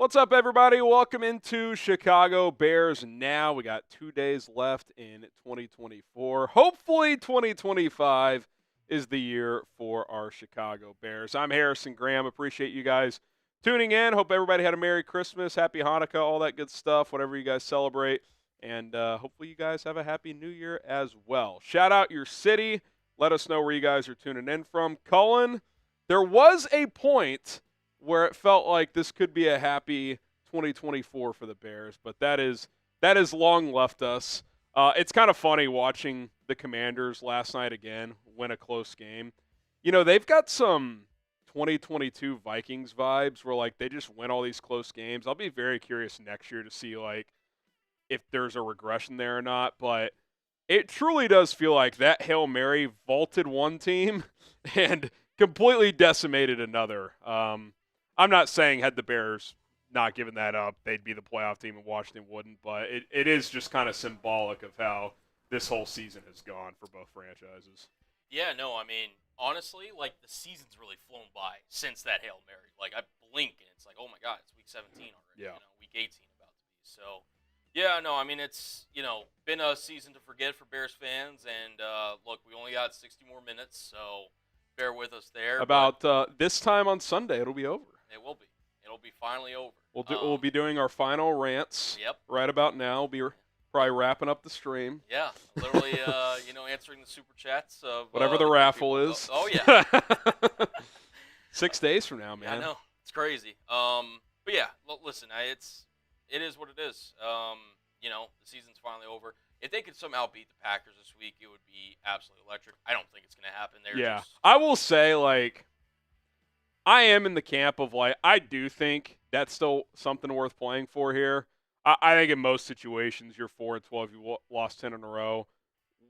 What's up, everybody? Welcome into Chicago Bears Now. We got 2 days left in 2024. Hopefully, 2025 is the year for our Chicago Bears. I'm Harrison Graham. Appreciate you guys tuning in. Hope everybody had a Merry Christmas, Happy Hanukkah, all that good stuff, whatever you guys celebrate. And hopefully you guys have a Happy New Year as well. Shout out your city. Let us know where you guys are tuning in from. Cullen, there was a point where it felt like this could be a happy 2024 for the Bears, but that has long left us. It's kind of funny watching the Commanders last night again win a close game. You know, they've got some 2022 Vikings vibes where, like, they just win all these close games. I'll be very curious next year to see, like, if there's a regression there or not, but it truly does feel like that Hail Mary vaulted one team and completely decimated another. I'm not saying had the Bears not given that up, they'd be the playoff team and Washington wouldn't, but it is just kind of symbolic of how this whole season has gone for both franchises. Yeah, no, I mean, honestly, like, the season's really flown by since that Hail Mary. Like, I blink and it's like, oh my God, it's week 17 already. Yeah. Week 18 about to be. So, yeah, no, I mean, it's, been a season to forget for Bears fans. And, look, we only got 60 more minutes, so bear with us there. About this time on Sunday, it'll be over. It will be. It'll be finally over. We'll be doing our final rants. Yep. Right about now. We'll be probably wrapping up the stream. Yeah, literally, answering the super chats of whatever the raffle is. Oh yeah. 6 days from now, man. Yeah, I know, it's crazy. But yeah, listen, it is what it is. The season's finally over. If they could somehow beat the Packers this week, it would be absolutely electric. I don't think it's going to happen. I will say, like, I am in the camp of, like, I do think that's still something worth playing for here. I think in most situations, you're 4-12, you lost 10 in a row.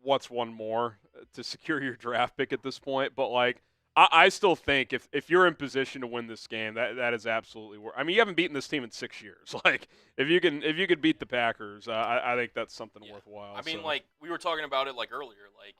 What's one more to secure your draft pick at this point? But, like, I still think if you're in position to win this game, that is absolutely worth. I mean, you haven't beaten this team in 6 years. Like, if you could beat the Packers, I think that's something worthwhile. I mean, like, we were talking about it, like, earlier, like,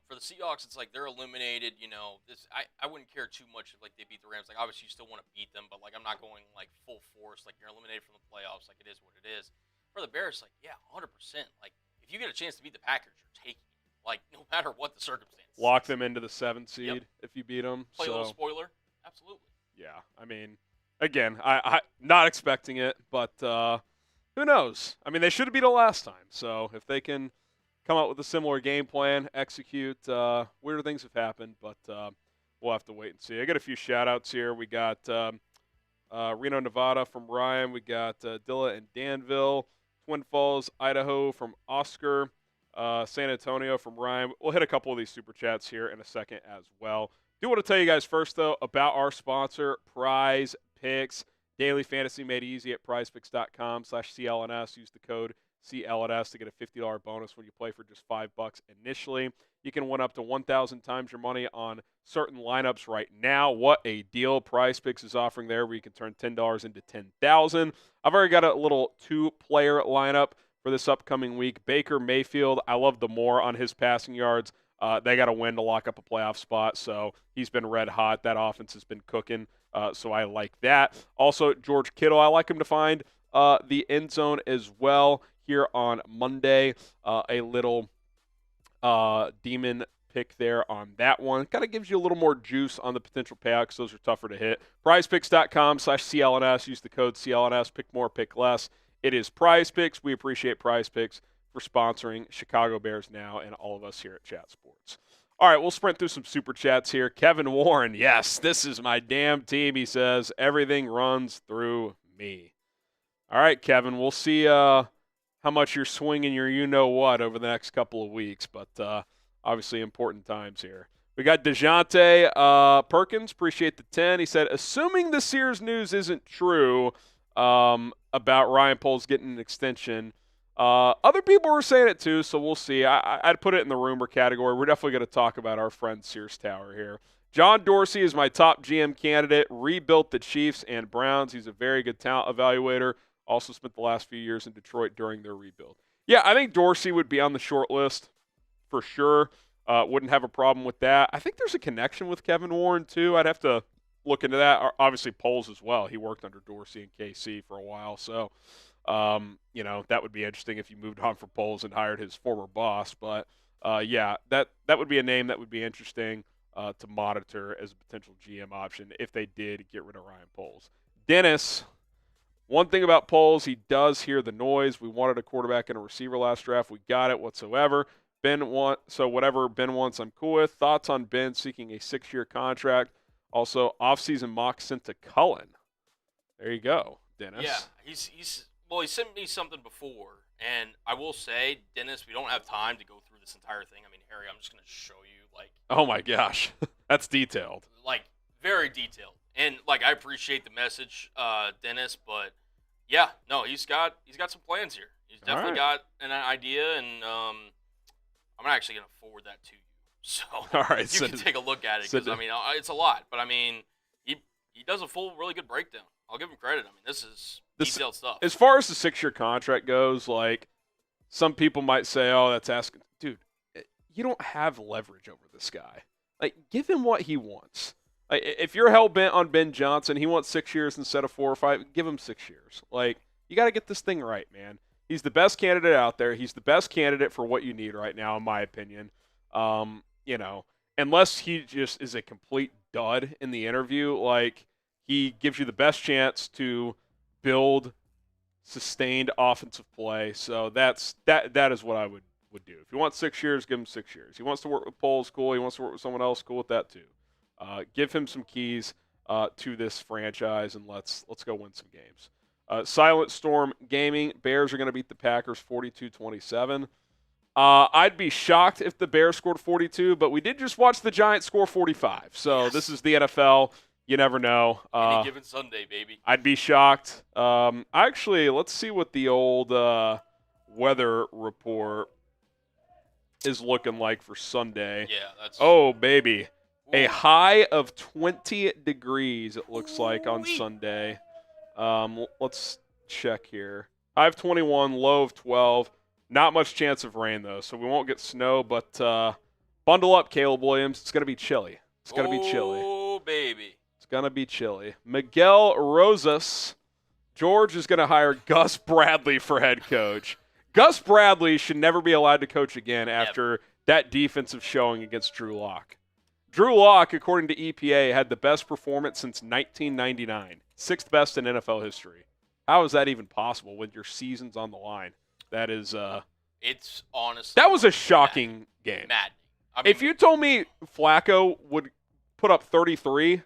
for the Seahawks, it's like they're eliminated. I wouldn't care too much if, like, they beat the Rams. Like, obviously, you still want to beat them, but, like, I'm not going, like, full force. Like, you're eliminated from the playoffs. Like, it is what it is. For the Bears, like, yeah, 100%. Like, if you get a chance to beat the Packers, you're taking it. Like, no matter what the circumstances. Lock them into the 7th seed if you beat them. Play a little spoiler. Absolutely. Yeah, I mean, again, I not expecting it, but who knows? I mean, they should have beat it last time. So if they can come up with a similar game plan, execute. Weird things have happened, but we'll have to wait and see. I got a few shout-outs here. We got Reno, Nevada from Ryan. We got Dilla and Danville. Twin Falls, Idaho from Oscar. San Antonio from Ryan. We'll hit a couple of these super chats here in a second as well. Do want to tell you guys first, though, about our sponsor, Prize Picks. Daily fantasy made easy at prizepicks.com/CLNS. Use the code CLNS to get a $50 bonus when you play for just $5 initially. You can win up to 1,000 times your money on certain lineups right now. What a deal Prize Picks is offering there, where you can turn $10 into $10,000. I've already got a little 2-player lineup for this upcoming week. Baker Mayfield, I love the more on his passing yards. They got to win to lock up a playoff spot, so he's been red hot. That offense has been cooking, so I like that. Also, George Kittle, I like him to find the end zone as well here on Monday. A little demon pick there on that one. Kind of gives you a little more juice on the potential payouts. Those are tougher to hit. PrizePicks.com/CLNS. Use the code CLNS. Pick more, pick less. It is Prize Picks. We appreciate Prize Picks for sponsoring Chicago Bears Now and all of us here at Chat Sports. All right, we'll sprint through some super chats here. Kevin Warren, yes, this is my damn team, he says. Everything runs through me. All right, Kevin, we'll see how much you're swinging your you-know-what over the next couple of weeks, but obviously important times here. We got DeJounte Perkins, appreciate the 10. He said, assuming the Sears news isn't true about Ryan Poles getting an extension, other people were saying it too, so we'll see. I'd put it in the rumor category. We're definitely going to talk about our friend Sears Tower here. John Dorsey is my top GM candidate. Rebuilt the Chiefs and Browns. He's a very good talent evaluator. Also spent the last few years in Detroit during their rebuild. Yeah, I think Dorsey would be on the short list for sure. Wouldn't have a problem with that. I think there's a connection with Kevin Warren, too. I'd have to look into that. Obviously, Poles as well. He worked under Dorsey and KC for a while, so that would be interesting if you moved on from Poles and hired his former boss. But that would be a name that would be interesting to monitor as a potential GM option if they did get rid of Ryan Poles. Dennis, one thing about Poles, he does hear the noise. We wanted a quarterback and a receiver last draft. We got it whatsoever. So whatever Ben wants, I'm cool with. Thoughts on Ben seeking a 6-year contract? Also, offseason mock sent to Cullen. There you go, Dennis. Yeah, he sent me something before, and I will say, Dennis, we don't have time to go through this entire thing. I mean, Harry, I'm just going to show you, Oh, my gosh. That's detailed. Very detailed. And, I appreciate the message, Dennis, but, yeah, no, he's got some plans here. He's definitely got an idea, and I'm actually going to forward that to you. So all right, you can take a look at it, because, it's a lot. But, he does a really good breakdown. I'll give him credit. This is detailed stuff. As far as the 6-year contract goes, some people might say, oh, that's asking. Dude, you don't have leverage over this guy. Give him what he wants. If you're hell-bent on Ben Johnson, he wants 6 years instead of 4 or 5, give him 6 years. You got to get this thing right, man. He's the best candidate out there. He's the best candidate for what you need right now, in my opinion. Unless he just is a complete dud in the interview, he gives you the best chance to build sustained offensive play. So that is what I would do. If you want 6 years, give him 6 years. He wants to work with Poles, cool. He wants to work with someone else, cool with that too. Give him some keys to this franchise, and let's go win some games. Silent Storm Gaming, Bears are going to beat the Packers 42-27. I'd be shocked if the Bears scored 42, but we did just watch the Giants score 45. So yes. This is the NFL. You never know. Any given Sunday, baby. I'd be shocked. Actually, let's see what the old weather report is looking like for Sunday. Yeah, that's. Oh, baby. Ooh. A high of 20 degrees, it looks like, on Sunday. Let's check here. High of 21, low of 12. Not much chance of rain, though, so we won't get snow. But bundle up, Caleb Williams. It's going to be chilly. It's going to be chilly. Oh, baby. It's going to be chilly. Miguel Rosas. George is going to hire Gus Bradley for head coach. Gus Bradley should never be allowed to coach again after that defensive showing against Drew Lock. Drew Lock, according to EPA, had the best performance since 1999. 6th best in NFL history. How is that even possible when your season's on the line? That is it's honestly. That was a shocking game. Mad. If you told me Flacco would put up 33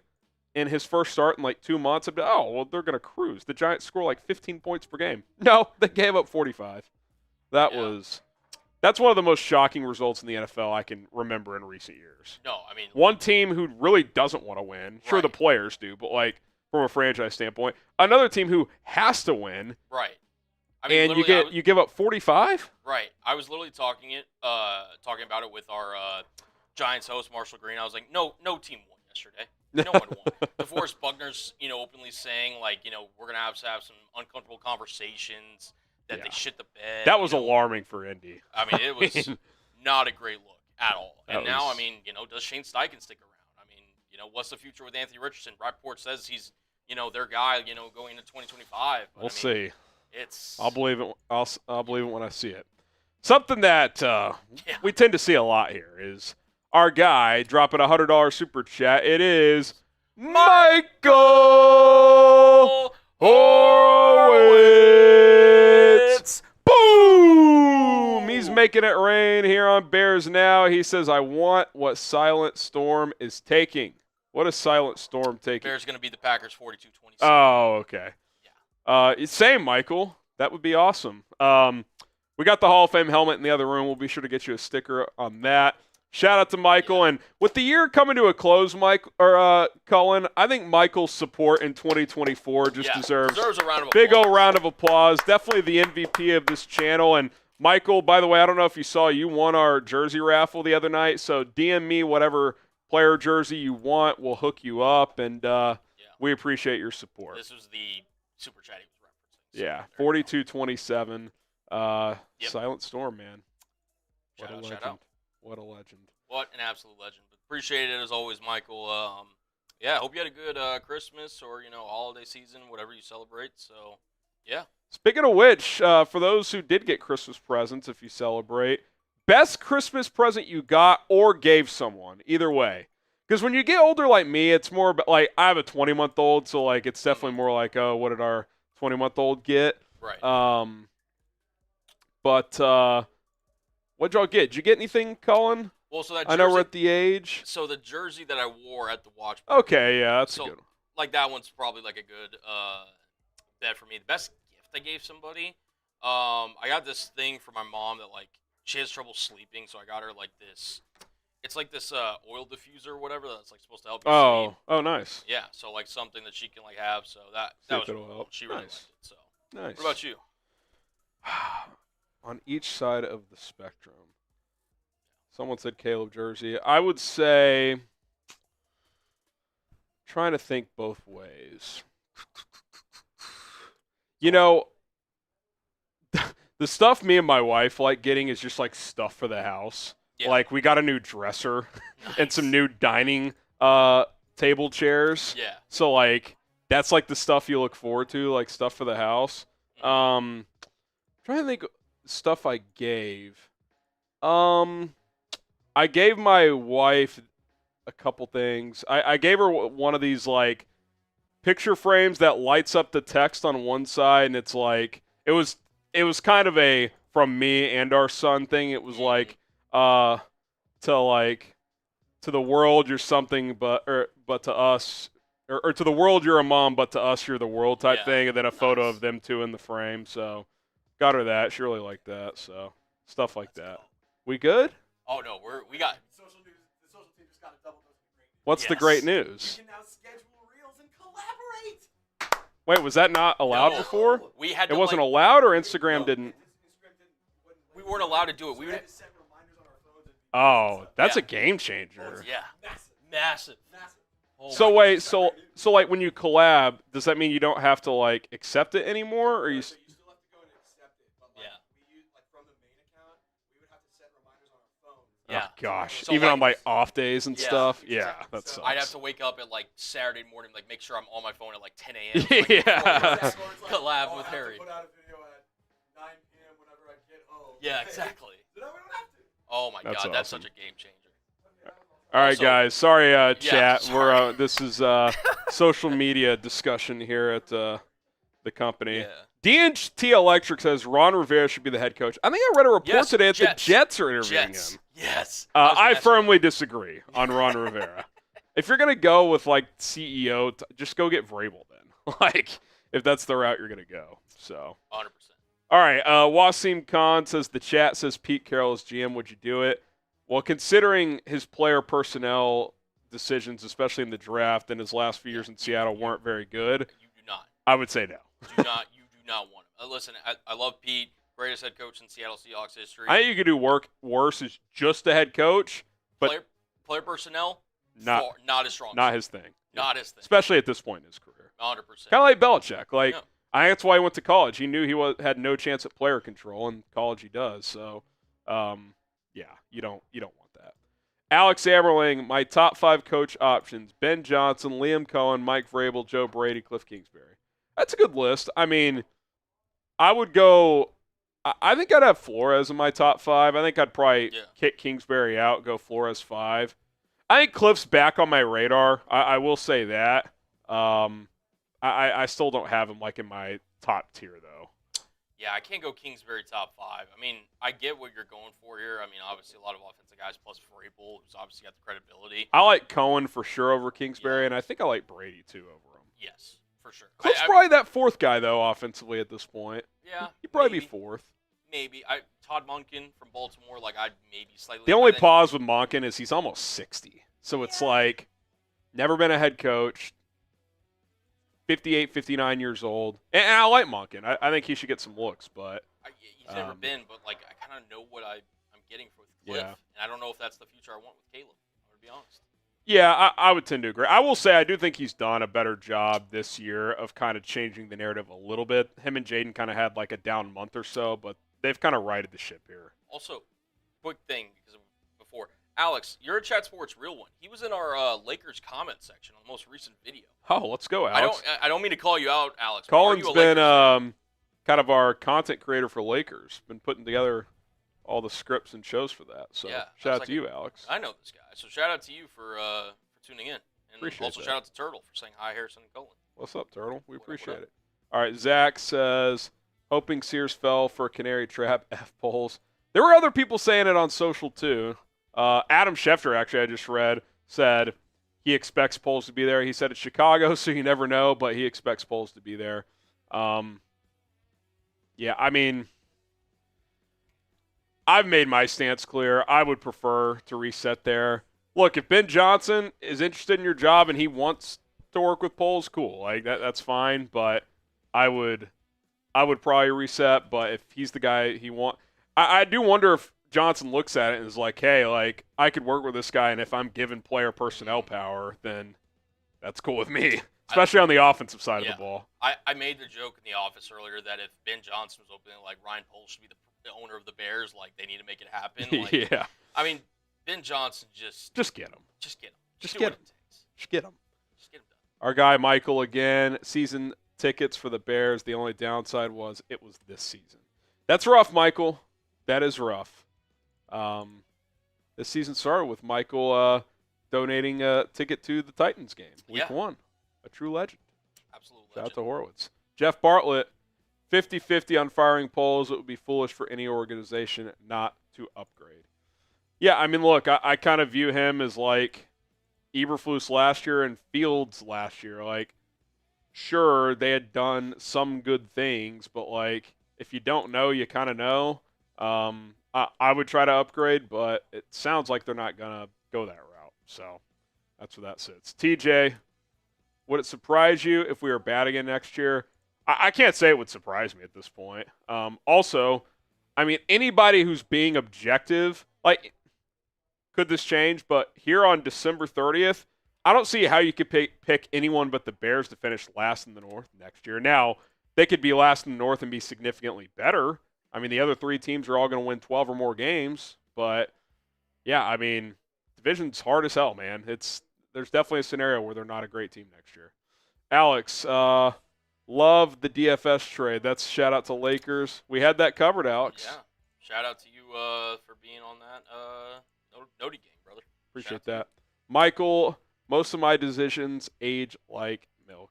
in his first start in 2 months, I'd be, they're going to cruise. The Giants score 15 points per game. No, they gave up 45. That's one of the most shocking results in the NFL I can remember in recent years. No, one team who really doesn't want to win. Sure, the players do, but from a franchise standpoint, another team who has to win. Right. And you give up 45? Right. I was literally talking about it with our Giants host Marshall Green. I was like, no team won yesterday. No one won. DeForest Buckner's, openly saying we're gonna have some uncomfortable conversations. That they shit the bed. That was alarming for Indy. It was not a great look at all. And now, does Shane Steichen stick around? What's the future with Anthony Richardson? Rapport says he's, their guy, going into 2025. But, we'll see. It's. I'll believe it. I'll believe it when I see it. Something that we tend to see a lot here is our guy dropping a $100 super chat. It is Michael Horowitz. Boom! He's making it rain here on Bears Now. He says, I want what Silent Storm is taking. What is Silent Storm taking? Bears going to be the Packers 42-27. Oh, okay. Yeah. Same, Michael. That would be awesome. We got the Hall of Fame helmet in the other room. We'll be sure to get you a sticker on that. Shout out to Michael. And with the year coming to a close, Cullen, I think Michael's support in 2024 deserves a round of big old round of applause. Definitely the MVP of this channel. And Michael, by the way, I don't know if you saw, you won our jersey raffle the other night. So DM me whatever player jersey you want. We'll hook you up. And we appreciate your support. This was the super chat he was referencing. So 42-27. Silent Storm, man. What a legend. What a legend. What an absolute legend. But appreciate it as always, Michael. Yeah, I hope you had a good Christmas or holiday season, whatever you celebrate. So, yeah. Speaking of which, for those who did get Christmas presents, if you celebrate, best Christmas present you got or gave someone, either way. Because when you get older like me, it's more about, like, I have a 20-month-old, so, like, it's definitely more like, oh, what did our 20-month-old get? Right. But what'd y'all get? Did you get anything, Colin? Well, so that I jersey, know we're at the age. so the jersey that I wore at the watch party, Okay, yeah, that's a so good one. like that one's probably like a good bet for me. The best gift I gave somebody, I got this thing for my mom that like she has trouble sleeping, so I got her like this. It's like this oil diffuser or whatever that's like supposed to help you sleep. Oh, nice. Yeah, so like something that she can like have. So that See was if it'll really help. cool. She really Nice. liked it. So Nice. what about you? On each side of the spectrum. Someone said Caleb jersey. I would say, trying to think both ways. You know, the stuff me and my wife like getting is just like stuff for the house. Yeah. Like we got a new dresser and some new dining table chairs. Yeah. So like that's like the stuff you look forward to, like stuff for the house. Trying to think stuff I gave. I gave my wife a couple things. I gave her one of these like picture frames that lights up the text on one side, and it's like it was kind of a from me and our son thing. It was like to the world you're something, but to us or to the world you're a mom, but to us you're the world type thing, and then a photo of them two in the frame. So got her that. She really liked that. So stuff like that. Cool. We good? Oh no, we got social news. The social team just got a double dose of great news. What's the great news? We can now schedule reels and collaborate. Wait, was that not allowed No. before? we had It to, wasn't like, allowed, or Instagram didn't? we weren't allowed to do it. We We had would to set reminders on our phones. Oh, that's Yeah. a game changer. yeah, Massive. massive. Oh So my wait, so like when you collab, does that mean you don't have to like accept it anymore, or you? So you still have to go and accept it, but like we use like from the main account, we would have to set reminders on our phones. Yeah. Oh, gosh, So, even like- on my off days and Yeah. stuff. Yeah, Exactly. that So sucks. I'd have to wake up at like Saturday morning, like make sure I'm on my phone at like 10 a.m. Yeah. Collab with Harry. Put out a video at 9 p.m. whenever I get home. Yeah, exactly. So now we don't have to. Oh my That's god, that's awesome. such a game changer. All right, Also- guys. Sorry, chat. sorry. We're this is social media discussion here at the company. Yeah. DNT Electric says Ron Rivera should be the head coach. I think I read a report Yes, today that Jets. the Jets are interviewing Jets. him. Yes. was I gonna ask firmly you disagree on Ron Rivera. If you're gonna go with like CEO, just go get Vrabel then. Like if that's the route you're gonna go. So. that. 100%. All right. Wasim Khan says the chat says Pete Carroll is GM. Would you do it? Well, considering his player personnel decisions, especially in the draft and his last few years in Seattle, weren't very good, You do not. I would say no. You do not want him. Listen, I love Pete, greatest head coach in Seattle Seahawks history. I think you could do worse as just a head coach, but player personnel, not not his strong. not suit. his thing. Not his thing. Especially at this point in his career. 100%. Kind of like Belichick. Like Yeah. I think that's why he went to college. He knew he had no chance at player control, and college he does. So, yeah, you don't want that. Alex Amerling, my top 5 coach options: Ben Johnson, Liam Cohen, Mike Vrabel, Joe Brady, Cliff Kingsbury. That's a good list. I mean, I would go. I think I'd have Flores in my top 5. I think I'd probably kick Kingsbury out, go Flores 5. I think Cliff's back on my radar. I will say that. I still don't have him like in my top tier though. Yeah, I can't go Kingsbury top 5. I mean, I get what you're going for here. I mean, obviously a lot of offensive guys plus Vrabel, who's obviously got the credibility. I like Cohen for sure over Kingsbury, and I think I like Brady too over him. Yes, for sure. Cliff's probably that 4th guy though offensively at this point. Yeah, He'd probably maybe. be 4th. Maybe. Todd Monken from Baltimore, like I'd maybe slightly. The only pause with Monken is he's almost 60. So it's like never been a head coach, 58, 59 years old. And I like Monken. I think he should get some looks, but he's never been, but like I kind of know what I'm getting with Cliff, Yeah. and I don't know if that's the future I want with Caleb. I'm gonna be honest. yeah, I would tend to agree. I will say I do think he's done a better job this year of kind of changing the narrative a little bit. Him and Jaden kind of had like a down month or so, but they've kind of righted the ship here. Also, quick thing because before Alex, you're a Chat Sports real one. He was in our Lakers comment section on the most recent video. Oh, let's go, Alex. I don't mean to call you out, Alex. Colin's been fan? kind of our content creator for Lakers. Been putting together all the scripts and shows for that. So yeah, shout out to you, Alex. I know this guy. So shout out to you for tuning in. And appreciate also that. Shout out to Turtle for saying hi, Harrison and Colin. What's up, Turtle? We appreciate what it. All right, Zach says, hoping Sears fell for a Canary Trap F polls. There were other people saying it on social too. Adam Schefter, actually, I just read, said he expects polls to be there. He said it's Chicago, so you never know, but he expects polls to be there. Yeah, I mean, I've made my stance clear. I would prefer to reset there. Look, if Ben Johnson is interested in your job and he wants to work with polls, cool. Like that's fine, but I would probably reset, but if he's the guy he wants, I do wonder if Johnson looks at it and is like, hey, like I could work with this guy, and if I'm given player personnel power, then that's cool with me, especially on the offensive side of the ball. I made the joke in the office earlier that if Ben Johnson was opening, like Ryan Poles should be the owner of the Bears, like they need to make it happen. Like, yeah. I mean, Ben Johnson just get him. Just get him. Just do get what him. it takes. Just get him. Just get him done. Our guy Michael again, season tickets for the Bears. The only downside was it was this season. That's rough, Michael. That is rough. This season started with Michael donating a ticket to the Titans game, week 1. A true legend. Absolute legend. Shout out to Horowitz. Jeff Bartlett, 50-50 on firing polls. It would be foolish for any organization not to upgrade. Yeah, I mean, look, I kind of view him as like Eberflus last year and Fields last year. Like, sure, they had done some good things, but like, if you don't know, you kind of know. I would try to upgrade, but it sounds like they're not going to go that route. So that's where that sits. TJ, would it surprise you if we were bad again next year? I can't say it would surprise me at this point. Also, I mean, anybody who's being objective, like, could this change? But here on December 30th, I don't see how you could pick anyone but the Bears to finish last in the North next year. Now, they could be last in the North and be significantly better. I mean, the other 3 teams are all going to win 12 or more games. But, yeah, I mean, division's hard as hell, man. There's definitely a scenario where they're not a great team next year. Alex, love the DFS trade. That's shout out to Lakers. We had that covered, Alex. Yeah. Shout out to you for being on that Noti game, brother. Appreciate that. Michael, most of my decisions age like milk.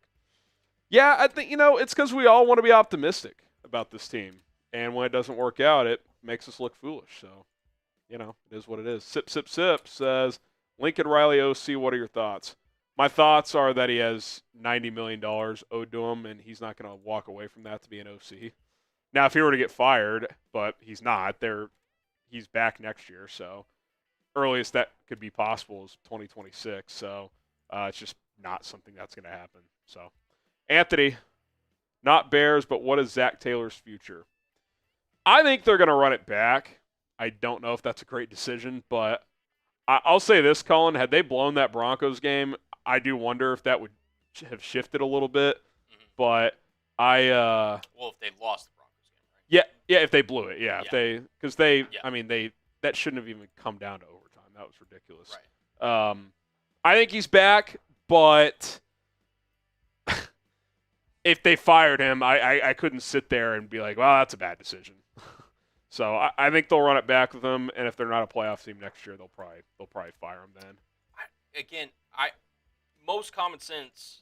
Yeah, I think, it's because we all want to be optimistic about this team. And when it doesn't work out, it makes us look foolish. So, it is what it is. Sip, sip, sip says, Lincoln Riley OC, what are your thoughts? My thoughts are that he has $90 million owed to him, and he's not going to walk away from that to be an OC. Now, if he were to get fired, but he's not, he's back next year. So, earliest that could be possible is 2026. So, it's just not something that's going to happen. So, Anthony, not Bears, but what is Zach Taylor's future? I think they're going to run it back. I don't know if that's a great decision, but I'll say this, Colin. Had they blown that Broncos game, I do wonder if that would have shifted a little bit. Mm-hmm. But well, if they lost the Broncos game, right? Yeah, if they blew it, I mean, that shouldn't have even come down to overtime. That was ridiculous. Right. I think he's back, but if they fired him, I couldn't sit there and be like, well, that's a bad decision. So I think they'll run it back with him, and if they're not a playoff team next year, they'll probably fire him then. Most common sense,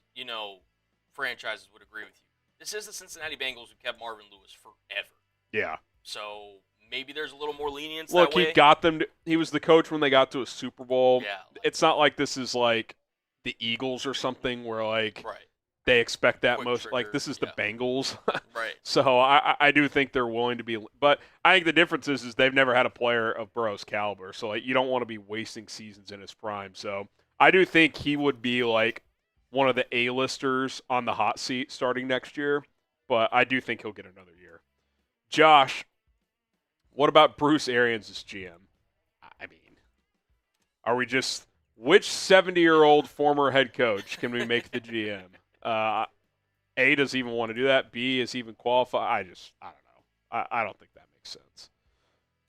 franchises would agree with you. This is the Cincinnati Bengals who kept Marvin Lewis forever. Yeah. So maybe there's a little more lenience. Look, that way. he got them. He was the coach when they got to a Super Bowl. Yeah. It's not like this is like the Eagles or something where like right. they expect that Quick most. trigger, Like this is the Bengals. Right. So I do think they're willing to be. But I think the difference is they've never had a player of Burrow's caliber. So like you don't want to be wasting seasons in his prime. So I do think he would be like one of the A-listers on the hot seat starting next year. But I do think he'll get another year. Josh, what about Bruce Arians as GM? I mean, are we just which 70-year-old former head coach can we make the GM? A, does he even want to do that? B, is he even qualified? I don't know. I don't think that makes sense.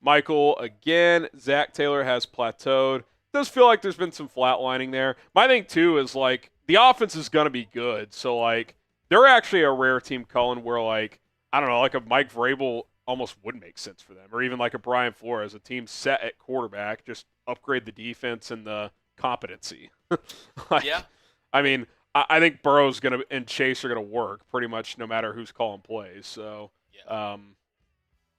Michael, again, Zach Taylor has plateaued. Does feel like there's been some flatlining there. My thing, too, is, like, the offense is going to be good. So, like, they're actually a rare team, Cullen, where, like, I don't know, like a Mike Vrabel almost would make sense for them. Or even like a Brian Flores, a team set at quarterback, just upgrade the defense and the competency. Like, Yeah. I mean, I think Burrow's going to and Chase are going to work pretty much no matter who's calling plays. So, Yeah.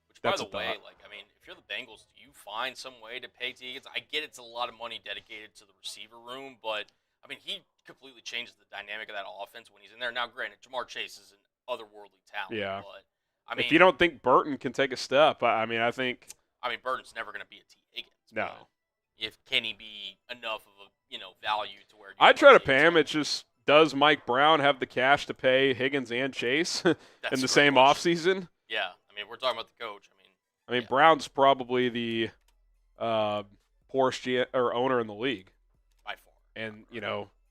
Which, by that's the a way, thought. like, I mean, if you're the Bengals, do you find some way to pay T. Higgins? I get it's a lot of money dedicated to the receiver room, but, I mean, he completely changes the dynamic of that offense when he's in there. Now, granted, Jamar Chase is an otherworldly talent, Yeah. but, I mean, If you don't think Burton can take a step, I mean, I think Burton's never going to be a T. Higgins. no. but can he be enough of a value to where I try to pay him. It's just, does Mike Brown have the cash to pay Higgins and Chase in the same offseason? Yeah, I mean, we're talking about the coach. I mean, Brown's probably the poorest owner in the league. By far. And,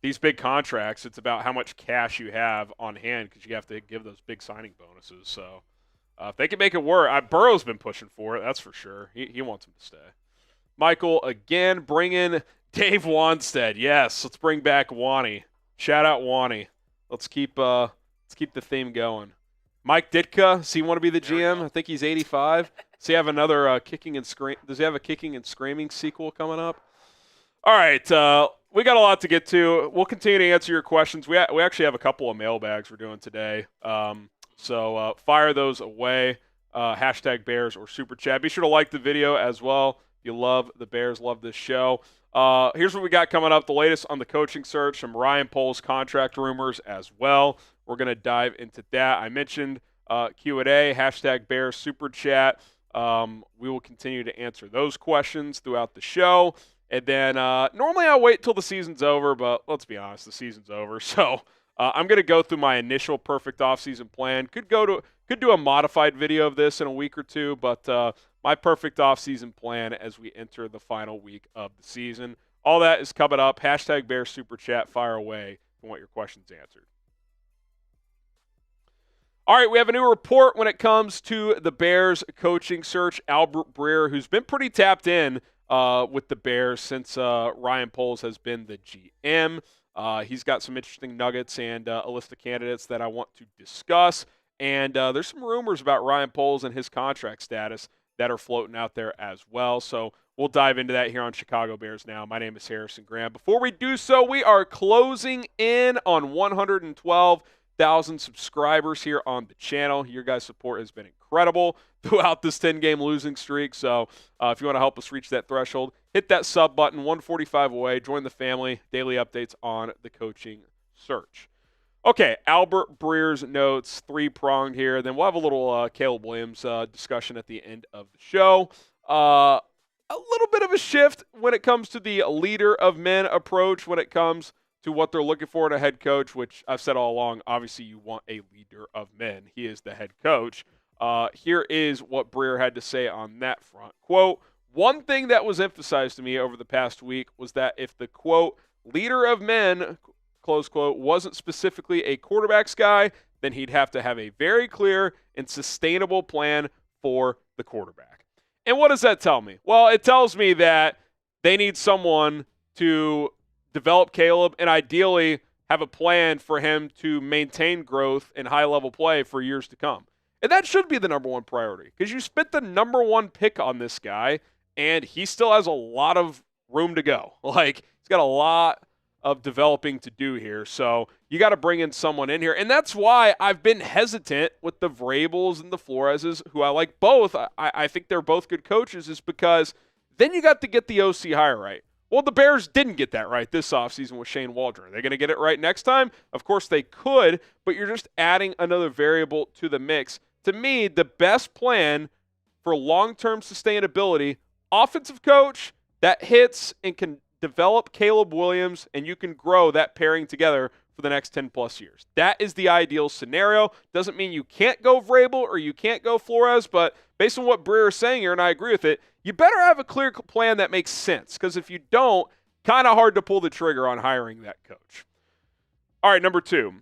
these big contracts, it's about how much cash you have on hand because you have to give those big signing bonuses. So if they can make it work, Burrow's been pushing for it, that's for sure. He wants him to stay. Michael, again, bring in Dave Wanstead. Yes, let's bring back Wani. Shout out Wani. Let's keep the theme going. Mike Ditka, does he want to be the GM? I think he's 85. Does he have another Kicking and Scream? Does he have a Kicking and Screaming sequel coming up? All right, we got a lot to get to. We'll continue to answer your questions. We actually have a couple of mailbags we're doing today. So fire those away. Hashtag Bears or Super Chat. Be sure to like the video as well. If you love the Bears, love this show. Here's what we got coming up. The latest on the coaching search. Some Ryan Poles contract rumors as well. We're going to dive into that. I mentioned Q&A. Hashtag Bears Super Chat. We will continue to answer those questions throughout the show. And then normally I wait till the season's over, but let's be honest, the season's over. So I'm going to go through my initial perfect offseason plan. Could do a modified video of this in a week or two, but my perfect offseason plan as we enter the final week of the season. All that is coming up. Hashtag Bears Super Chat. Fire away if you want your questions answered. All right, we have a new report when it comes to the Bears coaching search. Albert Breer, who's been pretty tapped in with the Bears since Ryan Poles has been the GM. He's got some interesting nuggets and a list of candidates that I want to discuss. And there's some rumors about Ryan Poles and his contract status that are floating out there as well. So we'll dive into that here on Chicago Bears Now. My name is Harrison Graham. Before we do so, we are closing in on 112,000 subscribers here on the channel. Your guys' support has been incredible throughout this 10-game losing streak. So if you want to help us reach that threshold, hit that sub button, 145 away, join the family, daily updates on the coaching search. Okay, Albert Breer's notes, three-pronged here. Then we'll have a little Caleb Williams discussion at the end of the show. A little bit of a shift when it comes to the leader of men approach when it comes to what they're looking for in a head coach, which I've said all along, obviously you want a leader of men. He is the head coach. Here is what Breer had to say on that front. Quote, one thing that was emphasized to me over the past week was that if the, quote, leader of men, close quote, wasn't specifically a quarterback's guy, then he'd have to have a very clear and sustainable plan for the quarterback. And what does that tell me? Well, it tells me that they need someone to develop Caleb and ideally have a plan for him to maintain growth and high-level play for years to come. And that should be the number one priority because you spent the number one pick on this guy, and he still has a lot of room to go. Like, he's got a lot of developing to do here. So you got to bring in someone in here. And that's why I've been hesitant with the Vrabels and the Floreses, who I like both. I think they're both good coaches, is because then you got to get the OC hire right. Well, the Bears didn't get that right this offseason with Shane Waldron. Are they going to get it right next time? Of course they could, but you're just adding another variable to the mix. To me, the best plan for long-term sustainability, offensive coach that hits and can develop Caleb Williams, and you can grow that pairing together for the next 10-plus years. That is the ideal scenario. Doesn't mean you can't go Vrabel or you can't go Flores, but based on what Breer is saying here, and I agree with it, you better have a clear plan that makes sense, because if you don't, kind of hard to pull the trigger on hiring that coach. All right, number two.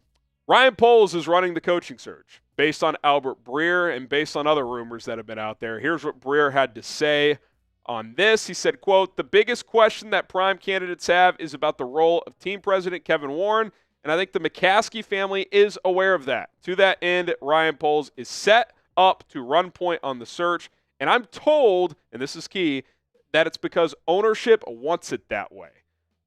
Ryan Poles is running the coaching search based on Albert Breer and based on other rumors that have been out there. Here's what Breer had to say on this. He said, quote, "The biggest question that prime candidates have is about the role of team president Kevin Warren, and I think the McCaskey family is aware of that. To that end, Ryan Poles is set up to run point on the search, and I'm told, and this is key, that it's because ownership wants it that way.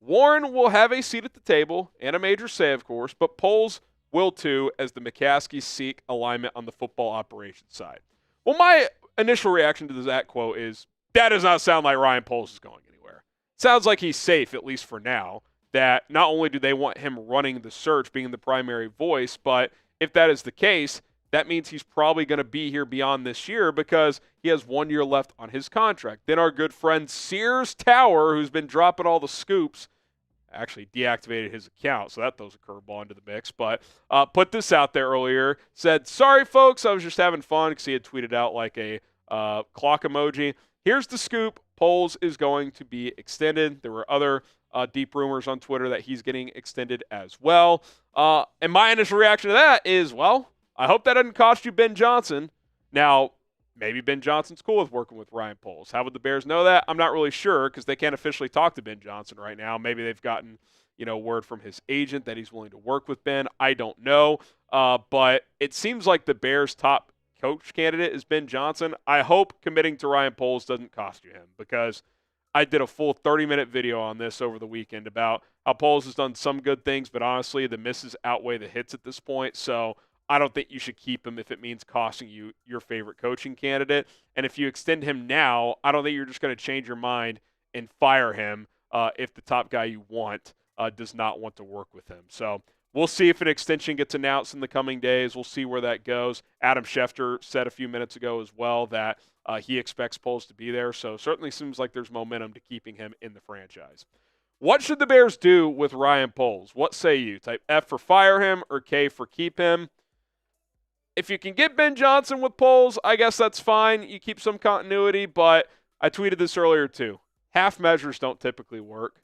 Warren will have a seat at the table and a major say, of course, but Poles will too, as the McCaskey seek alignment on the football operations side." Well, my initial reaction to that quote is, that does not sound like Ryan Poles is going anywhere. Sounds like he's safe, at least for now, that not only do they want him running the search, being the primary voice, but if that is the case, that means he's probably going to be here beyond this year because he has 1 year left on his contract. Then our good friend Sears Tower, who's been dropping all the scoops, actually deactivated his account, so that throws a curveball into the mix, but put this out there earlier, said, "Sorry, folks, I was just having fun," because he had tweeted out like a clock emoji. "Here's the scoop. Poles is going to be extended." There were other deep rumors on Twitter that he's getting extended as well. And my initial reaction to that is, well, I hope that doesn't cost you Ben Johnson. Now, maybe Ben Johnson's cool with working with Ryan Poles. How would the Bears know that? I'm not really sure because they can't officially talk to Ben Johnson right now. Maybe they've gotten, word from his agent that he's willing to work with Ben. I don't know. But it seems like the Bears' top coach candidate is Ben Johnson. I hope committing to Ryan Poles doesn't cost you him because I did a full 30-minute video on this over the weekend about how Poles has done some good things, but honestly, the misses outweigh the hits at this point. So I don't think you should keep him if it means costing you your favorite coaching candidate. And if you extend him now, I don't think you're just going to change your mind and fire him if the top guy you want does not want to work with him. So we'll see if an extension gets announced in the coming days. We'll see where that goes. Adam Schefter said a few minutes ago as well that he expects Poles to be there. So certainly seems like there's momentum to keeping him in the franchise. What should the Bears do with Ryan Poles? What say you? Type F for fire him or K for keep him? If you can get Ben Johnson with Poles, I guess that's fine. You keep some continuity, but I tweeted this earlier too. Half measures don't typically work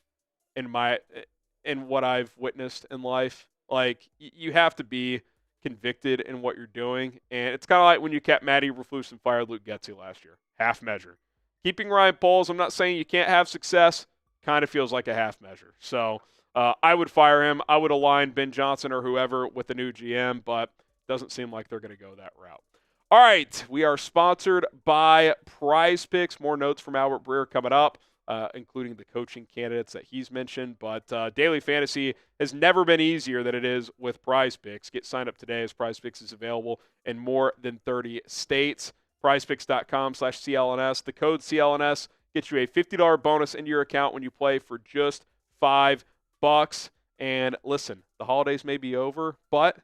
in what I've witnessed in life. Like, you have to be convicted in what you're doing, and it's kind of like when you kept Matty Eberflus and fired Luke Getsy last year. Half measure. Keeping Ryan Poles, I'm not saying you can't have success, kind of feels like a half measure. So I would fire him. I would align Ben Johnson or whoever with the new GM, but doesn't seem like they're going to go that route. All right, we are sponsored by Prize Picks. More notes from Albert Breer coming up, including the coaching candidates that he's mentioned. But daily fantasy has never been easier than it is with Prize Picks. Get signed up today as Prize Picks is available in more than 30 states. PrizePicks.com/CLNS. The code CLNS gets you a $50 bonus into your account when you play for just $5. And listen, the holidays may be over, but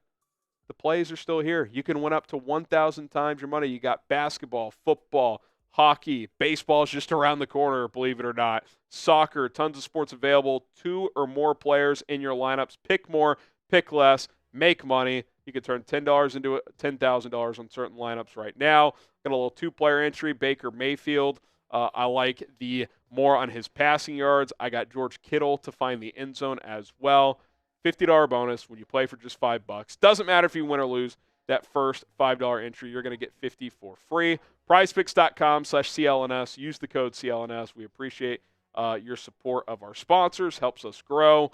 the plays are still here. You can win up to 1,000 times your money. You got basketball, football, hockey, baseball is just around the corner, believe it or not. Soccer, tons of sports available. 2 or more players in your lineups. Pick more, pick less, make money. You can turn $10 into $10,000 on certain lineups right now. Got a little 2-player entry, Baker Mayfield. I like the more on his passing yards. I got George Kittle to find the end zone as well. $50 bonus when you play for just $5. Doesn't matter if you win or lose. That first $5 entry, you're going to get $50 for free. PrizePicks.com/CLNS. Use the code CLNS. We appreciate your support of our sponsors. Helps us grow.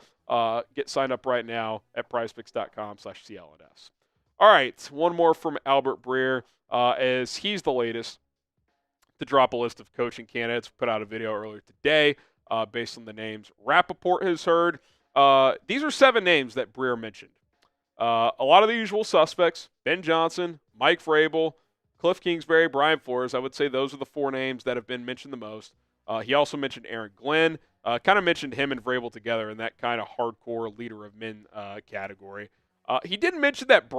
Get signed up right now at PrizePicks.com/CLNS. All right, one more from Albert Breer, as he's the latest to drop a list of coaching candidates. Put out a video earlier today based on the names Rappaport has heard. These are 7 names that Breer mentioned. A lot of the usual suspects: Ben Johnson, Mike Vrabel, Cliff Kingsbury, Brian Flores. I would say those are the 4 names that have been mentioned the most. He also mentioned Aaron Glenn. Kind of mentioned him and Vrabel together in that kind of hardcore leader of men category. He did mention that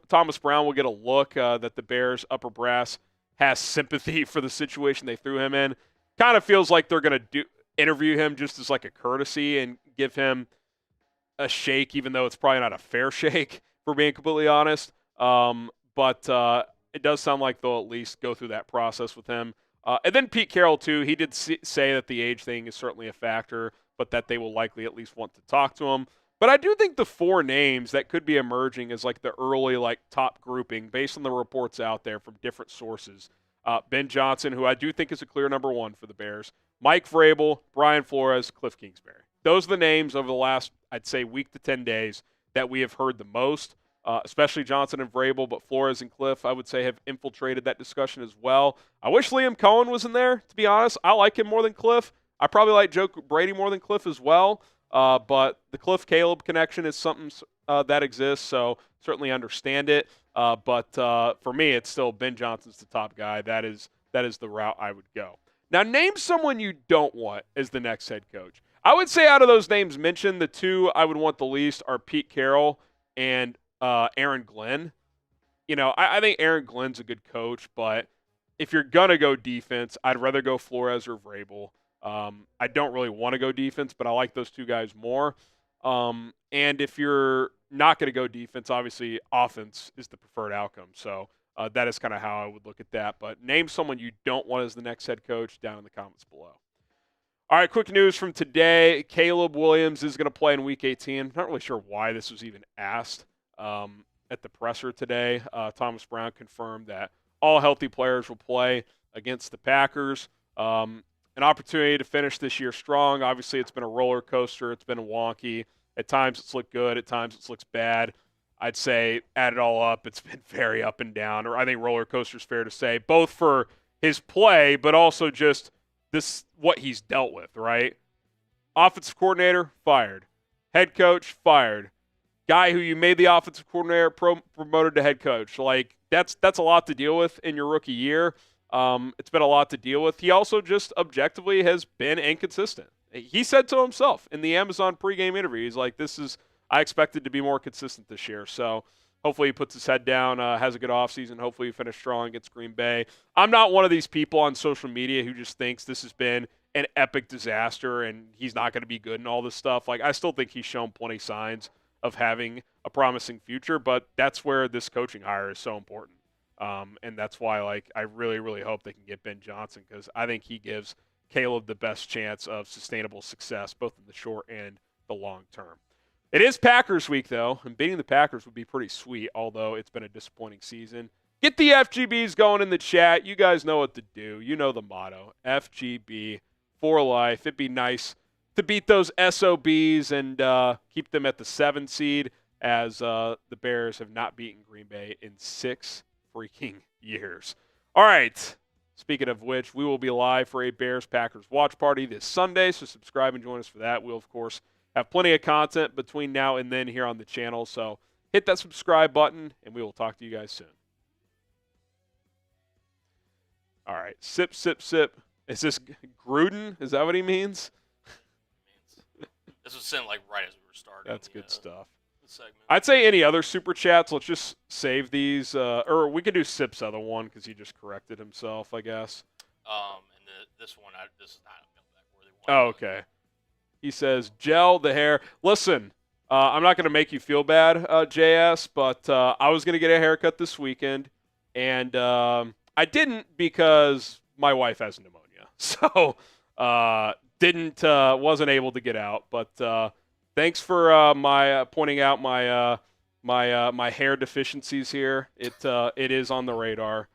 Thomas Brown will get a look, that the Bears upper brass has sympathy for the situation they threw him in. Kind of feels like they're going to interview him just as like a courtesy and give him a shake, even though it's probably not a fair shake, for being completely honest. But it does sound like they'll at least go through that process with him. And then Pete Carroll, too. He did say that the age thing is certainly a factor, but that they will likely at least want to talk to him. But I do think the 4 names that could be emerging as like the early like top grouping based on the reports out there from different sources. Ben Johnson, who I do think is a clear number 1 for the Bears. Mike Vrabel, Brian Flores, Cliff Kingsbury. Those are the names over the last, I'd say, week to 10 days that we have heard the most, especially Johnson and Vrabel, but Flores and Cliff, I would say, have infiltrated that discussion as well. I wish Liam Cohen was in there, to be honest. I like him more than Cliff. I probably like Joe Brady more than Cliff as well. But the Cliff-Caleb connection is something that exists, so certainly understand it. But for me, it's still Ben Johnson's the top guy. That is the route I would go. Now, name someone you don't want as the next head coach. I would say out of those names mentioned, the 2 I would want the least are Pete Carroll and Aaron Glenn. I think Aaron Glenn's a good coach, but if you're going to go defense, I'd rather go Flores or Vrabel. I don't really want to go defense, but I like those 2 guys more. And if you're not going to go defense, obviously offense is the preferred outcome. So that is kind of how I would look at that. But name someone you don't want as the next head coach down in the comments below. All right, quick news from today. Caleb Williams is going to play in Week 18. Not really sure why this was even asked at the presser today. Thomas Brown confirmed that all healthy players will play against the Packers. An opportunity to finish this year strong. Obviously, it's been a roller coaster. It's been wonky. At times, it's looked good. At times, it looks bad. I'd say, add it all up, it's been very up and down. Or I think roller coaster is fair to say, both for his play, but also just what he's dealt with, right? Offensive coordinator, fired. Head coach, fired. Guy who you made the offensive coordinator promoted to head coach. Like, that's a lot to deal with in your rookie year. It's been a lot to deal with. He also just objectively has been inconsistent. He said to himself in the Amazon pregame interview, he's like, I expected to be more consistent this year. So hopefully he puts his head down, has a good offseason. Hopefully he finishes strong against Green Bay. I'm not one of these people on social media who just thinks this has been an epic disaster and he's not going to be good and all this stuff. Like, I still think he's shown plenty signs of having a promising future, but that's where this coaching hire is so important. And that's why, I really, really hope they can get Ben Johnson, because I think he gives Caleb the best chance of sustainable success, both in the short and the long term. It is Packers week, though, and beating the Packers would be pretty sweet, although it's been a disappointing season. Get the FGBs going in the chat. You guys know what to do. You know the motto, FGB for life. It'd be nice to beat those SOBs and keep them at the 7 seed, as the Bears have not beaten Green Bay in 6 freaking years. All right. Speaking of which, we will be live for a Bears-Packers watch party this Sunday, so subscribe and join us for that. We'll, of course, have plenty of content between now and then here on the channel, so hit that subscribe button, and we will talk to you guys soon. All right. Sip, sip, sip. Is this Gruden? Is that what he means? This was sent right as we were starting. That's good stuff. Segment. I'd say any other super chats, let's just save these, or we could do Sip's other one because he just corrected himself, I guess. And this one, this is not a mailbag worthy one. Oh, okay. He says, gel the hair. Listen, I'm not going to make you feel bad, JS, but I was going to get a haircut this weekend, and I didn't because my wife has pneumonia. So wasn't able to get out, but thanks for my pointing out my hair deficiencies here. It is on the radar.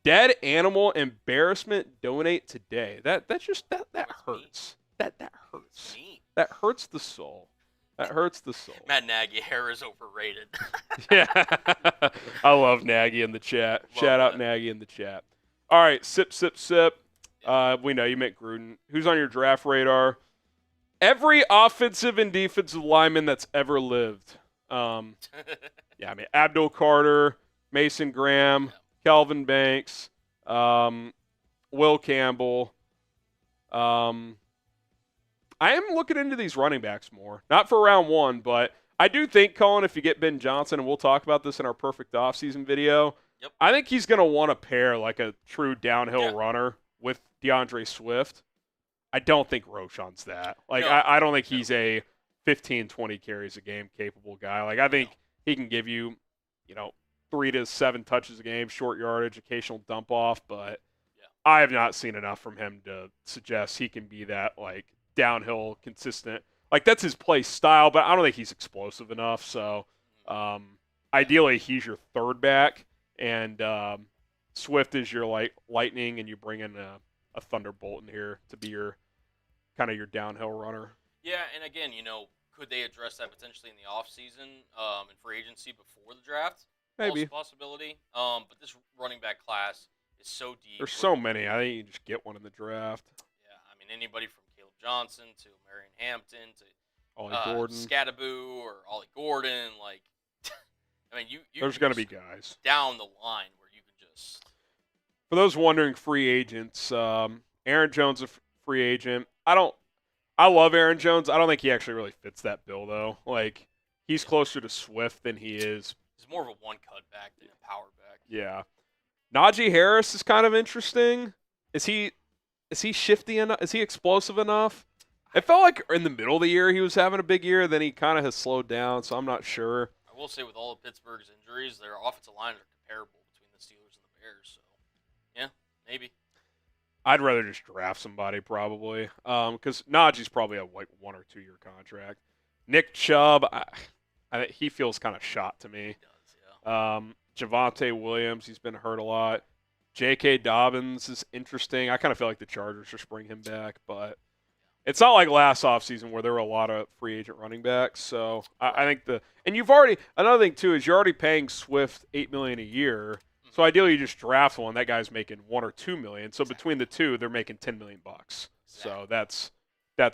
Dead animal embarrassment. Donate today. That hurts. That hurts. That hurts the soul. That hurts the soul. Matt Nagy, hair is overrated. Yeah, I love Nagy in the chat. Shout out Nagy in the chat. All right, sip, sip, sip. We know you meant Gruden. Who's on your draft radar? Every offensive and defensive lineman that's ever lived. Abdul Carter, Mason Graham, Kelvin Banks, Will Campbell. I am looking into these running backs more. Not for round 1, but I do think, Colin, if you get Ben Johnson, and we'll talk about this in our perfect offseason video, yep. I think he's going to want to pair a true downhill runner with DeAndre Swift. I don't think Roshan's that. No. I don't think he's a 15, 20 carries a game capable guy. I think he can give you, 3 to 7 touches a game, short yardage, occasional dump off, but I have not seen enough from him to suggest he can be that, downhill, consistent Like, that's his play style, but I don't think he's explosive enough. So, ideally, he's your third back, and Swift is your lightning, and you bring in a Thunderbolt in here to be your kind of your downhill runner. Yeah, and again, could they address that potentially in the offseason and free agency before the draft? Maybe. Also a possibility. But this running back class is so deep. There's so many. I think you can just get one in the draft. Yeah, I mean, anybody from Caleb Johnson to Marion Hampton to Ollie Gordon. Scattaboo or Ollie Gordon. Like, I mean, you There's going to be guys down the line where you can just. For those wondering, free agents, Aaron Jones a free agent. I love Aaron Jones. I don't think he actually really fits that bill, though. Like, he's closer to Swift than he is. He's more of a one-cut back than a power back. Yeah. Najee Harris is kind of interesting. Is he shifty enough? Is he explosive enough? It felt like in the middle of the year he was having a big year. Then he kind of has slowed down, so I'm not sure. I will say with all of Pittsburgh's injuries, their offensive lines are comparable between the Steelers and the Bears. So, yeah, maybe. I'd rather just draft somebody probably because Najee's probably a 1 or 2 year contract. Nick Chubb, he feels kind of shot to me. He does, yeah. Javonte Williams, he's been hurt a lot. J.K. Dobbins is interesting. I kind of feel like the Chargers just bring him back, but it's not like last offseason where there were a lot of free agent running backs. So I think another thing too is you're already paying Swift $8 million a year. So ideally, you just draft one. That guy's making $1 or $2 million. So between the two, they're making $10 million bucks. So that's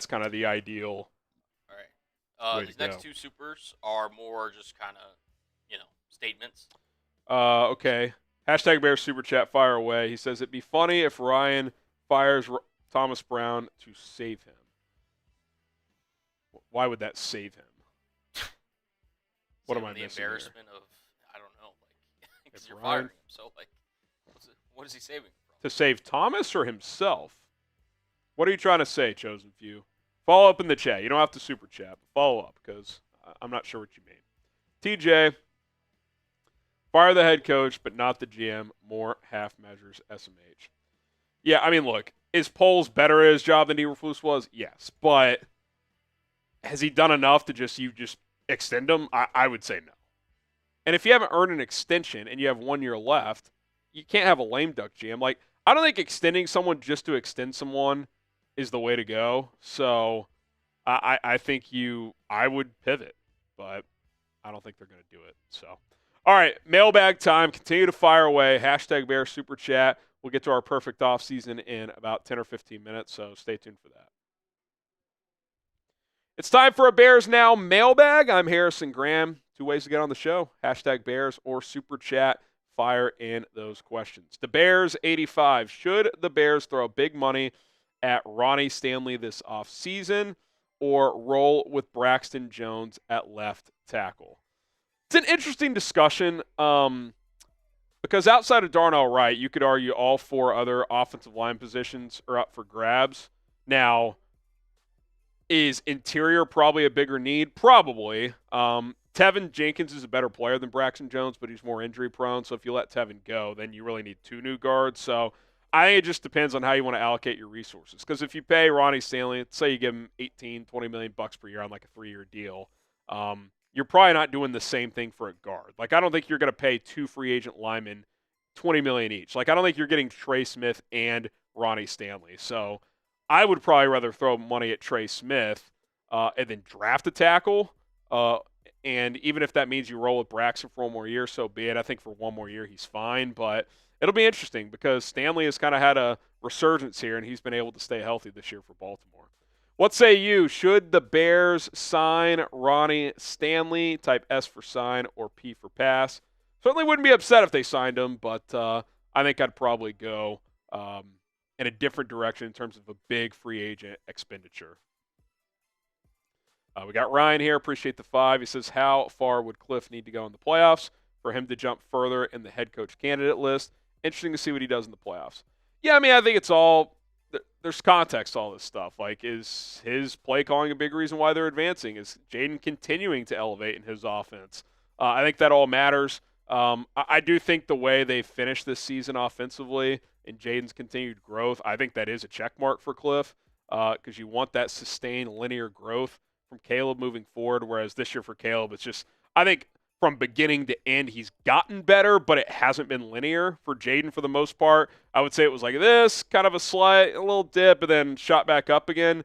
kind of the ideal. All right. These next two supers are more just kind of, statements. Okay. Hashtag Bears Super Chat, fire away. He says it'd be funny if Ryan fires Thomas Brown to save him. Why would that save him? What am I missing? The embarrassment of, I don't know, because you're Ryan, firing him. So, what is he saving from? To save Thomas or himself? What are you trying to say, Chosen Few? Follow up in the chat. You don't have to super chat, but follow up because I'm not sure what you mean. TJ, fire the head coach, but not the GM. More half measures SMH. Yeah, I mean, look, is Poles better at his job than Eberflus was? Yes, but has he done enough to just extend him? I would say no. And if you haven't earned an extension and you have 1 year left, you can't have a lame duck GM. Like, I don't think extending someone just to extend someone is the way to go. So I think I would pivot, but I don't think they're going to do it. So, all right, mailbag time. Continue to fire away. Hashtag Bear Super Chat. We'll get to our perfect offseason in about 10 or 15 minutes, so stay tuned for that. It's time for a Bears Now mailbag. I'm Harrison Graham. 2 ways to get on the show. Hashtag Bears or Super Chat. Fire in those questions. The Bears 85. Should the Bears throw big money at Ronnie Stanley this offseason or roll with Braxton Jones at left tackle? It's an interesting discussion because outside of Darnell Wright, you could argue all 4 other offensive line positions are up for grabs. Now, is interior probably a bigger need? Probably. Tevin Jenkins is a better player than Braxton Jones, but he's more injury prone. So if you let Tevin go, then you really need 2 new guards. So I think it just depends on how you want to allocate your resources. Because if you pay Ronnie Stanley, let's say you give him $18, $20 million bucks per year on like a 3-year deal, you're probably not doing the same thing for a guard. Like, I don't think you're going to pay 2 free agent linemen $20 million each. Like, I don't think you're getting Trey Smith and Ronnie Stanley. So I would probably rather throw money at Trey Smith and then draft a tackle. And even if that means you roll with Braxton for 1 more year, so be it. I think for 1 more year he's fine. But it'll be interesting because Stanley has kind of had a resurgence here, and he's been able to stay healthy this year for Baltimore. What say you? Should the Bears sign Ronnie Stanley? Type S for sign or P for pass. Certainly wouldn't be upset if they signed him, but I think I'd probably go in a different direction in terms of a big free agent expenditure. We got Ryan here. Appreciate the 5. He says, how far would Cliff need to go in the playoffs for him to jump further in the head coach candidate list? Interesting to see what he does in the playoffs. Yeah, I mean, I think it's all – there's context to all this stuff. Like, is his play calling a big reason why they're advancing? Is Jaden continuing to elevate in his offense? I think that all matters. I do think the way they finished this season offensively and Jaden's continued growth, I think that is a check mark for Cliff because you want that sustained linear growth from Caleb moving forward, whereas this year for Caleb, it's just, I think from beginning to end, he's gotten better, but it hasn't been linear. For Jaden, for the most part, I would say it was like this, kind of a little dip, and then shot back up again.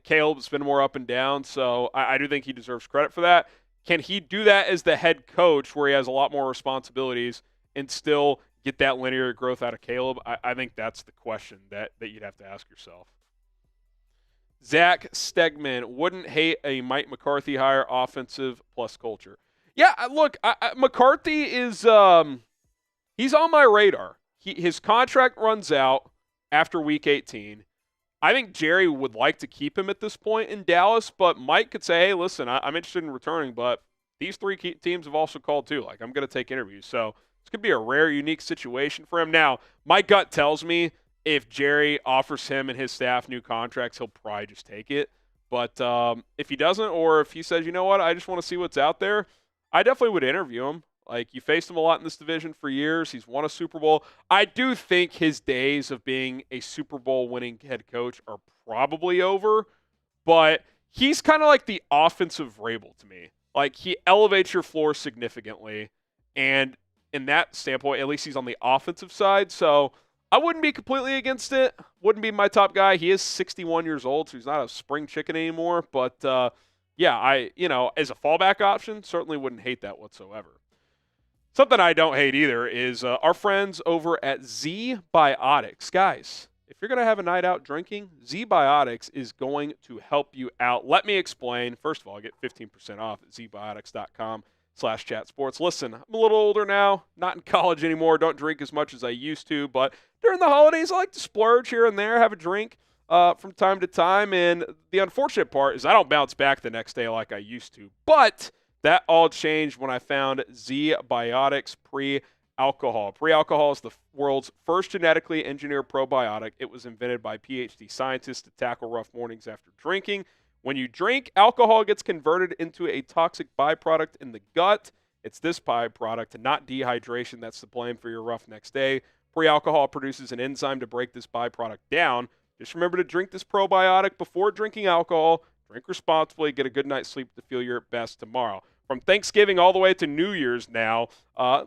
Caleb's been more up and down, so I do think he deserves credit for that. Can he do that as the head coach where he has a lot more responsibilities and still get that linear growth out of Caleb? I think that's the question that you'd have to ask yourself. Zach Stegman, wouldn't hate a Mike McCarthy hire, offensive plus culture. Yeah, look, McCarthy is he's on my radar. His contract runs out after Week 18. I think Jerry would like to keep him at this point in Dallas, but Mike could say, hey, listen, I'm interested in returning, but these three teams have also called too. Like, I'm going to take interviews. So this could be a rare, unique situation for him. Now, my gut tells me if Jerry offers him and his staff new contracts, he'll probably just take it. But if he doesn't, or if he says, you know what, I just want to see what's out there, I definitely would interview him. Like, you faced him a lot in this division for years. He's won a Super Bowl. I do think his days of being a Super Bowl winning head coach are probably over, but he's kind of like the offensive Vrabel to me. Like, he elevates your floor significantly, and in that standpoint, at least he's on the offensive side. So I wouldn't be completely against it. Wouldn't be my top guy. He is 61 years old, so he's not a spring chicken anymore. But, yeah, as a fallback option, certainly wouldn't hate that whatsoever. Something I don't hate either is our friends over at Zbiotics. Guys, if you're going to have a night out drinking, Zbiotics is going to help you out. Let me explain. First of all, get 15% off at zbiotics.com/chatsports. Listen, I'm a little older now, not in college anymore, don't drink as much as I used to, but during the holidays, I like to splurge here and there, have a drink from time to time, and the unfortunate part is I don't bounce back the next day like I used to, but that all changed when I found Zbiotics Pre-Alcohol. Pre-Alcohol is the world's first genetically engineered probiotic. It was invented by PhD scientists to tackle rough mornings after drinking. When you drink, alcohol gets converted into a toxic byproduct in the gut. It's this byproduct, not dehydration, that's to blame for your rough next day. Pre-alcohol produces an enzyme to break this byproduct down. Just remember to drink this probiotic before drinking alcohol. Drink responsibly, get a good night's sleep to feel your best tomorrow. From Thanksgiving all the way to New Year's now,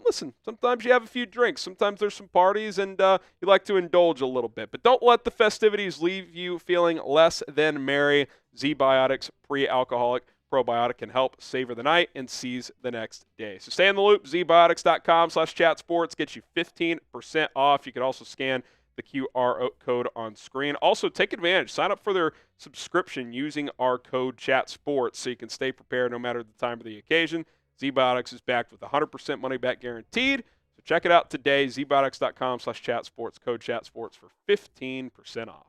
listen, sometimes you have a few drinks. Sometimes there's some parties, and you like to indulge a little bit. But don't let the festivities leave you feeling less than merry. Zbiotics Pre-Alcoholic Probiotic can help savor the night and seize the next day. So stay in the loop. Zbiotics.com/chatsports. Get you 15% off. You can also scan the QR code on screen. Also, take advantage. Sign up for their subscription using our code ChatSports so you can stay prepared no matter the time of the occasion. Zbiotics is backed with 100% money back guaranteed. So check it out today. Zbiotics.com/chatsports. Code ChatSports for 15% off.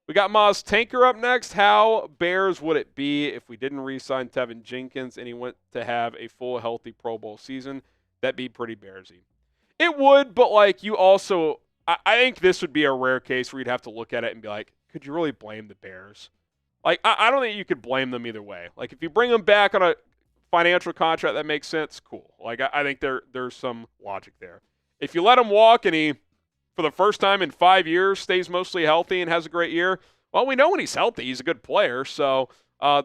We got Maz Tanker up next. How Bears would it be if we didn't re-sign Tevin Jenkins and he went to have a full, healthy Pro Bowl season? That'd be pretty Bearsy. It would, but like you also, I think this would be a rare case where you'd have to look at it and be like, could you really blame the Bears? Like, I don't think you could blame them either way. Like, if you bring them back on a financial contract that makes sense, cool. Like, I think there's some logic there. If you let him walk and he, for the first time in 5 years, stays mostly healthy and has a great year, well, we know when he's healthy, he's a good player. So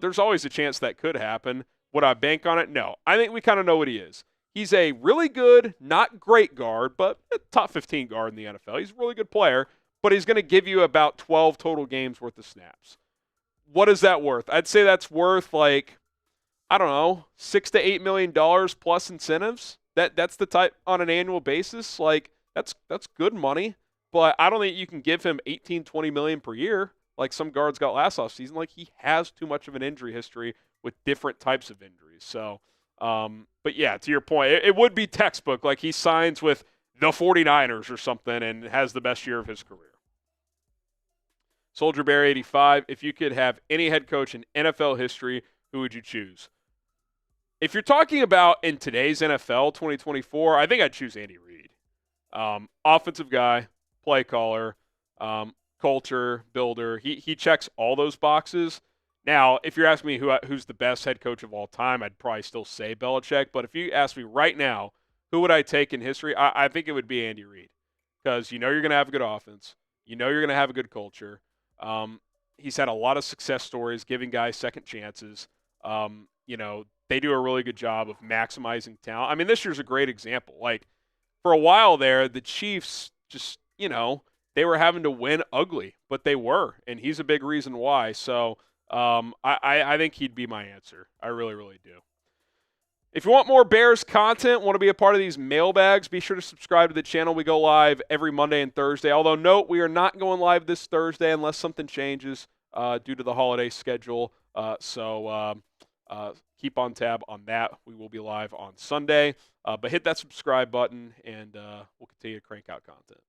there's always a chance that could happen. Would I bank on it? No. I think we kind of know what he is. He's a really good, not great guard, but a top 15 guard in the NFL. He's a really good player, but he's going to give you about 12 total games worth of snaps. What is that worth? I'd say that's worth like, I don't know, $6 to $8 million plus incentives. That's the type on an annual basis. Like, that's good money, but I don't think you can give him 18, 20 million per year like some guards got last offseason. Like, he has too much of an injury history with different types of injuries. So, but yeah, to your point, it would be textbook. Like, he signs with the 49ers or something and has the best year of his career. Soldier Bear 85, if you could have any head coach in NFL history, who would you choose? If you're talking about in today's NFL 2024, I think I'd choose Andy Reid. Offensive guy, play caller, culture builder. He checks all those boxes. Now, if you're asking me who's the best head coach of all time, I'd probably still say Belichick. But if you ask me right now, who would I take in history, I think it would be Andy Reid. Because you know you're going to have a good offense. You know you're going to have a good culture. He's had a lot of success stories giving guys second chances. They do a really good job of maximizing talent. I mean, this year's a great example. Like, for a while there, the Chiefs just, they were having to win ugly, but they were, and he's a big reason why. So I think he'd be my answer. I really, really do. If you want more Bears content, want to be a part of these mailbags, be sure to subscribe to the channel. We go live every Monday and Thursday. Although, note, we are not going live this Thursday unless something changes due to the holiday schedule. So keep on tab on that. We will be live on Sunday. But hit that subscribe button, and we'll continue to crank out content.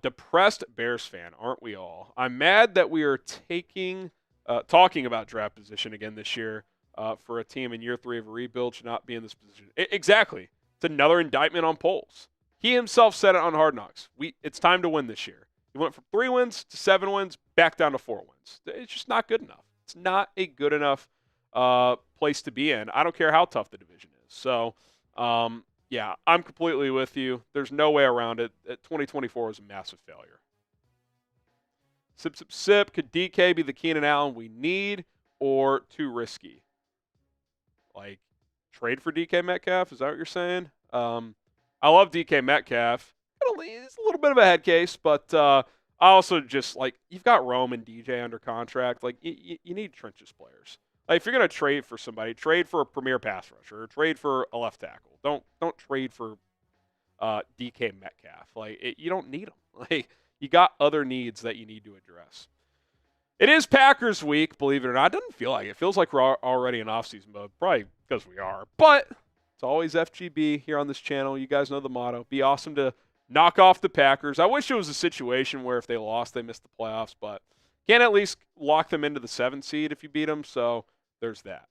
Depressed Bears fan, aren't we all? I'm mad that we are talking about draft position again this year. For a team in year 3 of a rebuild should not be in this position. Exactly. It's another indictment on Poles. He himself said it on Hard Knocks. It's time to win this year. He went from 3 wins to 7 wins, back down to 4 wins. It's just not good enough. It's not a good enough place to be in. I don't care how tough the division is. So, yeah, I'm completely with you. There's no way around it. 2024 was a massive failure. Sip, sip, sip. Could DK be the Keenan Allen we need or too risky? Like, trade for DK Metcalf? Is that what you're saying? I love DK Metcalf. It's a little bit of a head case, but I also just, like, you've got Rome and DJ under contract. Like, you need trenches players. Like, if you're going to trade for somebody, trade for a premier pass rusher, or trade for a left tackle. Don't trade for DK Metcalf. Like, you don't need them. Like, you got other needs that you need to address. It is Packers week, believe it or not. It doesn't feel like it. It feels like we're already in off-season mode, probably because we are. But it's always FGB here on this channel. You guys know the motto. Be awesome to knock off the Packers. I wish it was a situation where if they lost, they missed the playoffs, but can at least lock them into the 7th seed if you beat them, so there's that.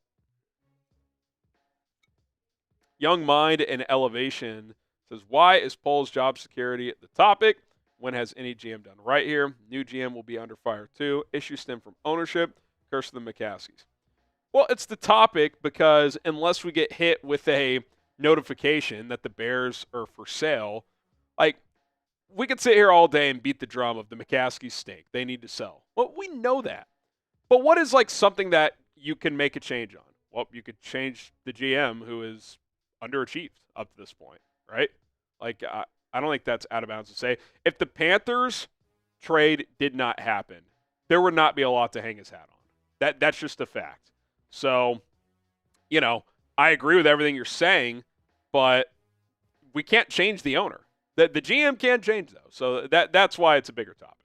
Young Mind and Elevation says, why is Poles' job security the topic? When has any GM done right here? New GM will be under fire too. Issues stem from ownership. Curse of the McCaskies. Well, it's the topic because unless we get hit with a notification that the Bears are for sale, like, we could sit here all day and beat the drum of the McCaskies stink. They need to sell. Well, we know that. But what is, like, something that you can make a change on? Well, you could change the GM who is underachieved up to this point, right? Like, I don't think that's out of bounds to say. If the Panthers trade did not happen, there would not be a lot to hang his hat on. That's just a fact. So, I agree with everything you're saying, but we can't change the owner. The GM can't change, though. So that's why it's a bigger topic.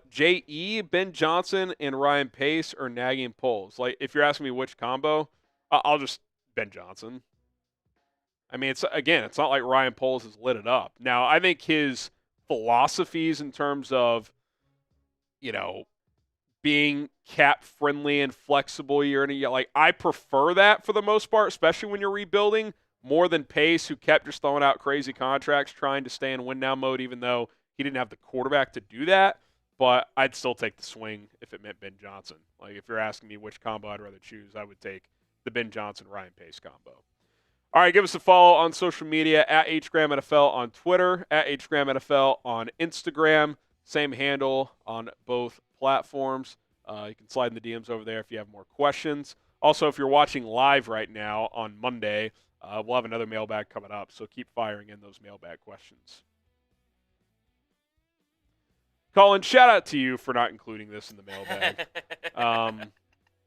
J.E., Ben Johnson, and Ryan Pace are nagging Poles. Like, if you're asking me which combo, I'll just Ben Johnson. I mean, it's not like Ryan Poles has lit it up. Now, I think his philosophies in terms of, being cap-friendly and flexible year in a year, like, I prefer that for the most part, especially when you're rebuilding, more than Pace, who kept just throwing out crazy contracts, trying to stay in win-now mode, even though he didn't have the quarterback to do that. But I'd still take the swing if it meant Ben Johnson. Like, if you're asking me which combo I'd rather choose, I would take the Ben Johnson-Ryan Pace combo. All right, give us a follow on social media, at HGramNFL on Twitter, at HGramNFL on Instagram. Same handle on both platforms. You can slide in the DMs over there if you have more questions. Also, if you're watching live right now on Monday, we'll have another mailbag coming up, so keep firing in those mailbag questions. Colin, shout out to you for not including this in the mailbag.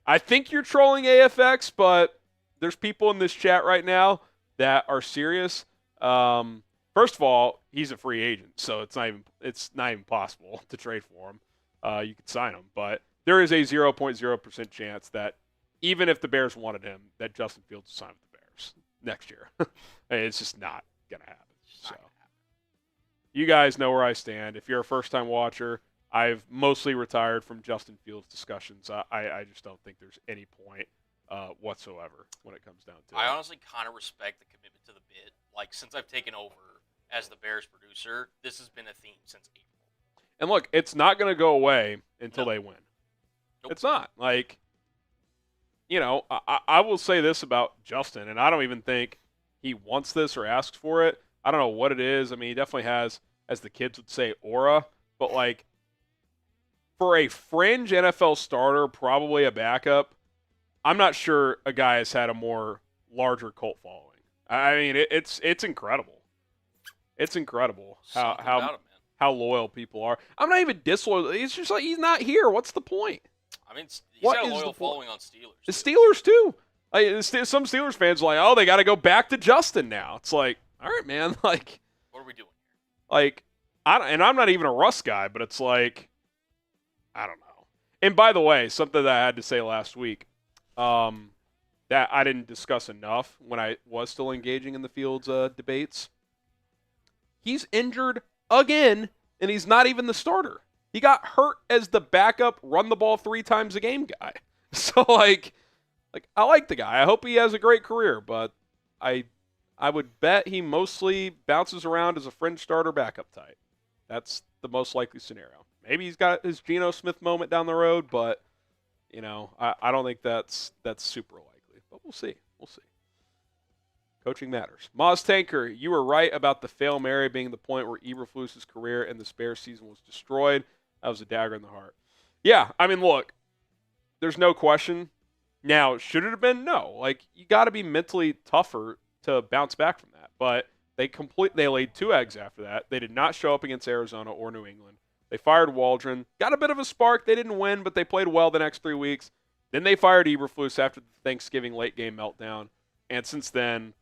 I think you're trolling AFX, but there's people in this chat right now that are serious. First of all, he's a free agent, so it's not even possible to trade for him. You could sign him, but there is a 0.0% chance that even if the Bears wanted him, that Justin Fields will sign with the Bears next year. It's just not going to happen. So, you guys know where I stand. If you're a first-time watcher, I've mostly retired from Justin Fields discussions. I just don't think there's any point whatsoever when it comes down to it. I honestly kind of respect the commitment to the bid. Like, since I've taken over as the Bears producer, this has been a theme since April. And look, it's not going to go away until they win. Nope. It's not. Like, I will say this about Justin, and I don't even think he wants this or asks for it. I don't know what it is. I mean, he definitely has, as the kids would say, aura. but like for a fringe NFL starter, probably a backup, I'm not sure a guy has had a more larger cult following. I mean, it's incredible. It's incredible Something about it, man. how loyal people are. I'm not even disloyal. It's just like he's not here. What's the point? I mean, he's What got a is loyal the point? following on Steelers. The Steelers too. Like, some Steelers fans are like, oh, they got to go back to Justin now. It's like, all right, man. Like, What are we doing here? like, I'm not even a Russ guy, but it's like, I don't know. And by the way, something that I had to say last week, that I didn't discuss enough when I was still engaging in the Fields debates. He's injured again, and he's not even the starter. He got hurt as the backup, run the ball 3 times a game guy. So like I like the guy. I hope he has a great career, but I would bet he mostly bounces around as a fringe starter backup type. That's the most likely scenario. Maybe he's got his Geno Smith moment down the road, but you know, I don't think that's super likely. But we'll see. We'll see. Coaching matters. Moz Tanker, you were right about the Fail Mary being the point where Eberflus's career and the Bears season was destroyed. That was a dagger in the heart. Yeah, I mean, look, there's no question. Now, should it have been? No. Like, you got to be mentally tougher to bounce back from that. But they laid 2 eggs after that. They did not show up against Arizona or New England. They fired Waldron. Got a bit of a spark. They didn't win, but they played well the next 3 weeks. Then they fired Eberflus after the Thanksgiving late game meltdown. And since then,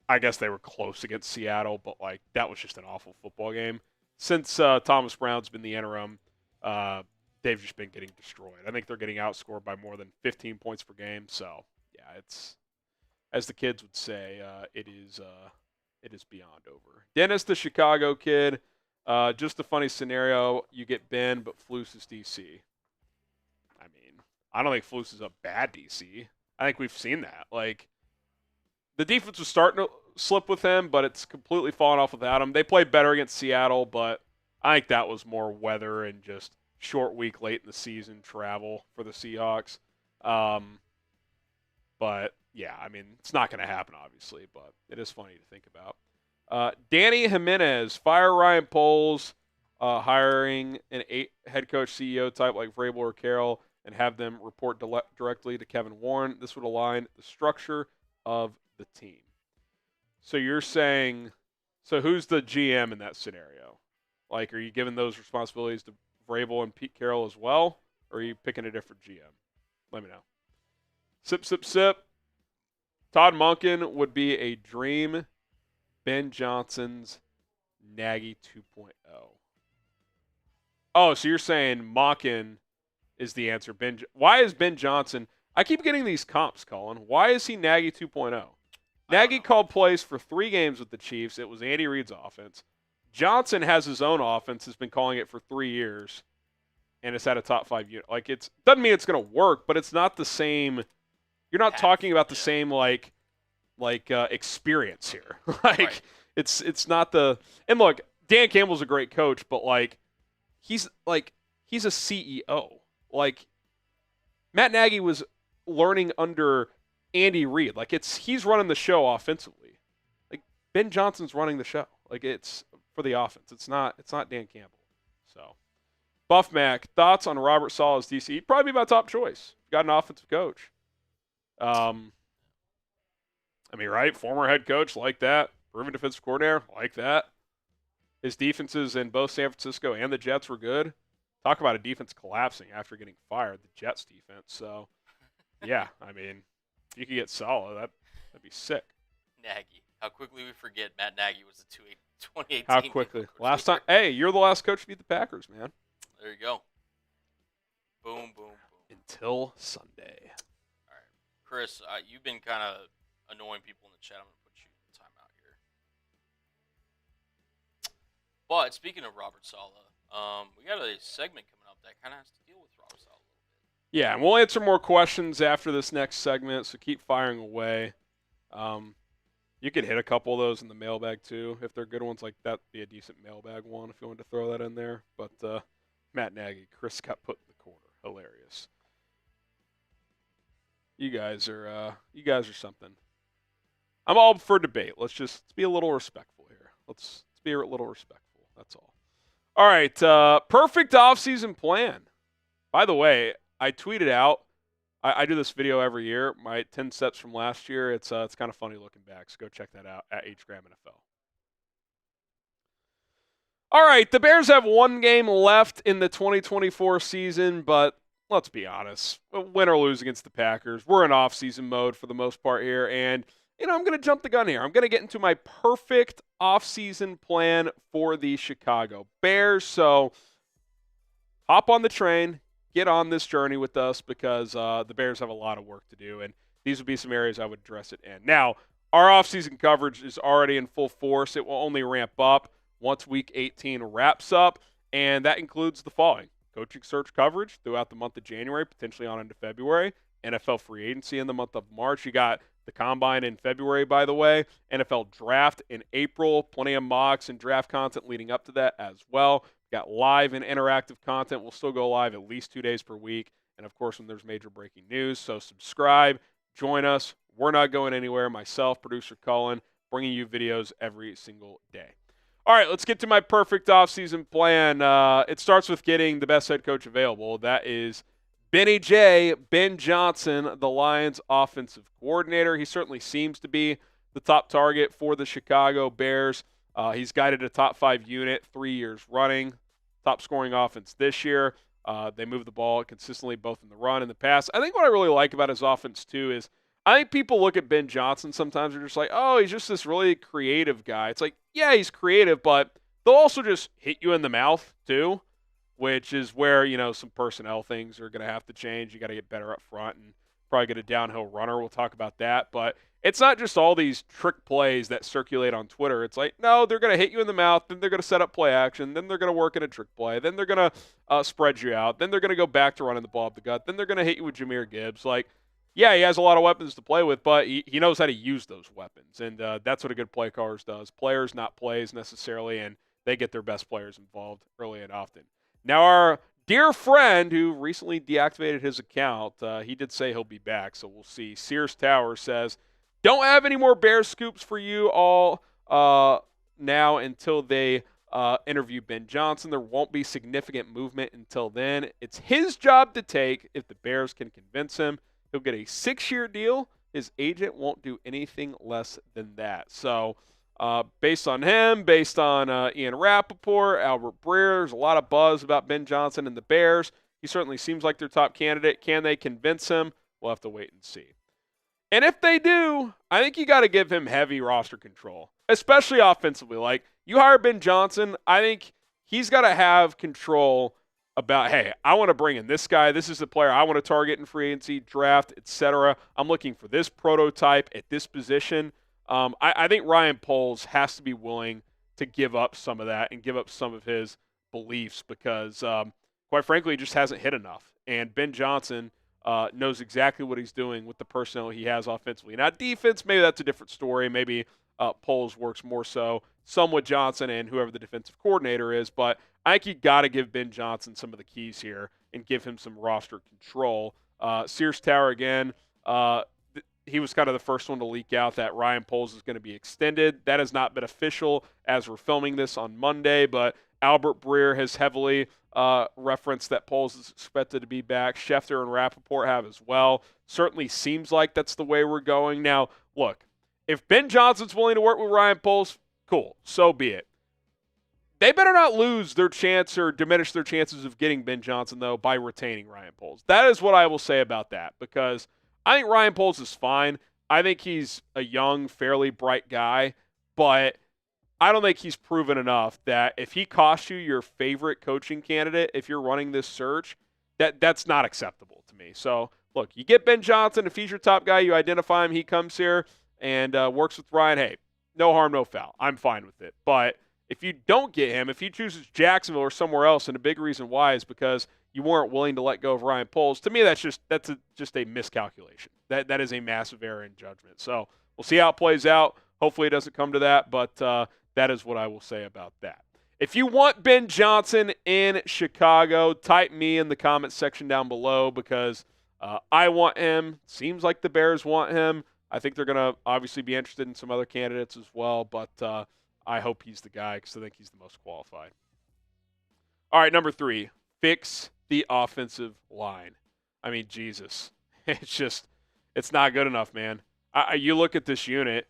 I guess they were close against Seattle, but like that was just an awful football game. Since Thomas Brown's been the interim, they've just been getting destroyed. I think they're getting outscored by more than 15 points per game. So yeah, it's, as the kids would say, it is beyond over. Dennis, the Chicago kid, just a funny scenario. You get Ben, but Flus is DC. I mean, I don't think Flus is a bad DC. I think we've seen that. Like, the defense was starting to slip with him, but it's completely fallen off without him. They played better against Seattle, but I think that was more weather and just short week late in the season travel for the Seahawks. But, yeah, I mean, it's not going to happen, obviously, but it is funny to think about. Danny Jimenez, fire Ryan Poles, hiring an head coach CEO type like Vrabel or Carroll, and have them report directly to Kevin Warren. This would align the structure of the team. So you're saying, so who's the GM in that scenario? Like, are you giving those responsibilities to Vrabel and Pete Carroll as well, or are you picking a different GM? Let me know. Sip, sip, sip. Todd Monken would be a dream. Ben Johnson's Nagy 2.0. Oh, so you're saying Monken is the answer. Why is Ben Johnson? I keep getting these comps, Colin. Why is he Nagy 2.0? Nagy called plays for 3 games with the Chiefs. It was Andy Reid's offense. Johnson has his own offense, has been calling it for 3 years, and it's at a top 5 unit. Like, it doesn't mean it's going to work, but it's not the same. You're not talking about the same experience here. Right. It's not the. And look, Dan Campbell's a great coach, but he's a CEO. Like, Matt Nagy was learning under Andy Reid. Like, he's running the show offensively. Like, Ben Johnson's running the show. Like, it's for the offense. It's not Dan Campbell. So, Buff Mac, thoughts on Robert Saleh as DC? He'd probably be my top choice. Got an offensive coach. I mean, right? Former head coach, like that. Proven defensive coordinator, like that. His defenses in both San Francisco and the Jets were good. Talk about a defense collapsing after getting fired, the Jets defense. So, yeah, I mean, if you could get Saleh, that'd be sick. Nagy. How quickly we forget Matt Nagy was the 2018. How quickly? Last time. Hey, you're the last coach to beat the Packers, man. There you go. Boom, boom, boom. Until Sunday. All right. Chris, you've been kind of annoying people in the chat. I'm going to put you in timeout here. But speaking of Robert Saleh, we got a segment coming up that kind of has to deal with Robert Saleh a little bit. Yeah, and we'll answer more questions after this next segment, so keep firing away. You could hit a couple of those in the mailbag, too. If they're good ones, like that'd be a decent mailbag one if you wanted to throw that in there. But Matt Nagy, Chris got put in the corner. Hilarious. You guys are something. I'm all for debate. Let's be a little respectful here. Let's be a little respectful. That's all. All right, perfect offseason plan. By the way, I tweeted out. I do this video every year. My 10 steps from last year. It's kind of funny looking back. So go check that out at HGram NFL. All right, the Bears have one game left in the 2024 season, but let's be honest. Win or lose against the Packers, we're in off-season mode for the most part here, and I'm going to jump the gun here. I'm going to get into my perfect off-season plan for the Chicago Bears. So hop on the train, get on this journey with us because the Bears have a lot of work to do, and these would be some areas I would address it in. Now, our off-season coverage is already in full force. It will only ramp up once Week 18 wraps up, and that includes the following. Coaching search coverage throughout the month of January, potentially on into February. NFL free agency in the month of March. You got the Combine in February, by the way. NFL Draft in April. Plenty of mocks and draft content leading up to that as well. Got live and interactive content. We'll still go live at least 2 days per week. And, of course, when there's major breaking news. So subscribe. Join us. We're not going anywhere. Myself, producer Cullen, bringing you videos every single day. All right, let's get to my perfect offseason plan. It starts with getting the best head coach available. That is Ben Johnson, the Lions' offensive coordinator. He certainly seems to be the top target for the Chicago Bears. He's guided a top 5 unit 3 years running, top scoring offense this year. They move the ball consistently both in the run and the pass. I think what I really like about his offense, too, is I think people look at Ben Johnson sometimes and are just like, oh, he's just this really creative guy. It's like, yeah, he's creative, but they'll also just hit you in the mouth, too, which is where, some personnel things are going to have to change. You got to get better up front and probably get a downhill runner. We'll talk about that. But it's not just all these trick plays that circulate on Twitter. It's like, no, they're going to hit you in the mouth, then they're going to set up play action, then they're going to work in a trick play, then they're going to spread you out, then they're going to go back to running the ball up the gut, then they're going to hit you with Jahmyr Gibbs. Like, yeah, he has a lot of weapons to play with, but he knows how to use those weapons, and that's what a good play caller does. Players, not plays necessarily, and they get their best players involved early and often. Now, our dear friend who recently deactivated his account, he did say he'll be back, so we'll see. Sears Tower says, don't have any more Bears scoops for you all now until they interview Ben Johnson. There won't be significant movement until then. It's his job to take if the Bears can convince him. He'll get a 6-year deal. His agent won't do anything less than that. So based on him, based on Ian Rappaport, Albert Breer, there's a lot of buzz about Ben Johnson and the Bears. He certainly seems like their top candidate. Can they convince him? We'll have to wait and see. And if they do, I think you got to give him heavy roster control, especially offensively. Like, you hire Ben Johnson, I think he's got to have control about, hey, I want to bring in this guy. This is the player I want to target in free agency, draft, etc. I'm looking for this prototype at this position. I think Ryan Poles has to be willing to give up some of that and give up some of his beliefs because, quite frankly, he just hasn't hit enough. And Ben Johnson knows exactly what he's doing with the personnel he has offensively. Now, defense, maybe that's a different story. Maybe Poles works more so, some with Johnson and whoever the defensive coordinator is. But I think you got to give Ben Johnson some of the keys here and give him some roster control. Sears Tower, again, he was kind of the first one to leak out that Ryan Poles is going to be extended. That has not been official as we're filming this on Monday, but Albert Breer has heavily referenced that Poles is expected to be back. Schefter and Rappaport have as well. Certainly seems like that's the way we're going. Now, look, if Ben Johnson's willing to work with Ryan Poles, cool, so be it. They better not lose their chance or diminish their chances of getting Ben Johnson, though, by retaining Ryan Poles. That is what I will say about that, because I think Ryan Poles is fine. I think he's a young, fairly bright guy, but I don't think he's proven enough that if he costs you your favorite coaching candidate, if you're running this search, that's not acceptable to me. So, look, you get Ben Johnson. If he's your top guy, you identify him, he comes here and works with Ryan. Hey, no harm, no foul. I'm fine with it. But if you don't get him, if he chooses Jacksonville or somewhere else, and a big reason why is because you weren't willing to let go of Ryan Poles, to me that's just a miscalculation. That is a massive error in judgment. So we'll see how it plays out. Hopefully it doesn't come to that, but that is what I will say about that. If you want Ben Johnson in Chicago, type me in the comments section down below because I want him. Seems like the Bears want him. I think they're going to obviously be interested in some other candidates as well, but I hope he's the guy because I think he's the most qualified. All right, number 3, fix the offensive line. I mean, Jesus. It's not good enough, man. You look at this unit,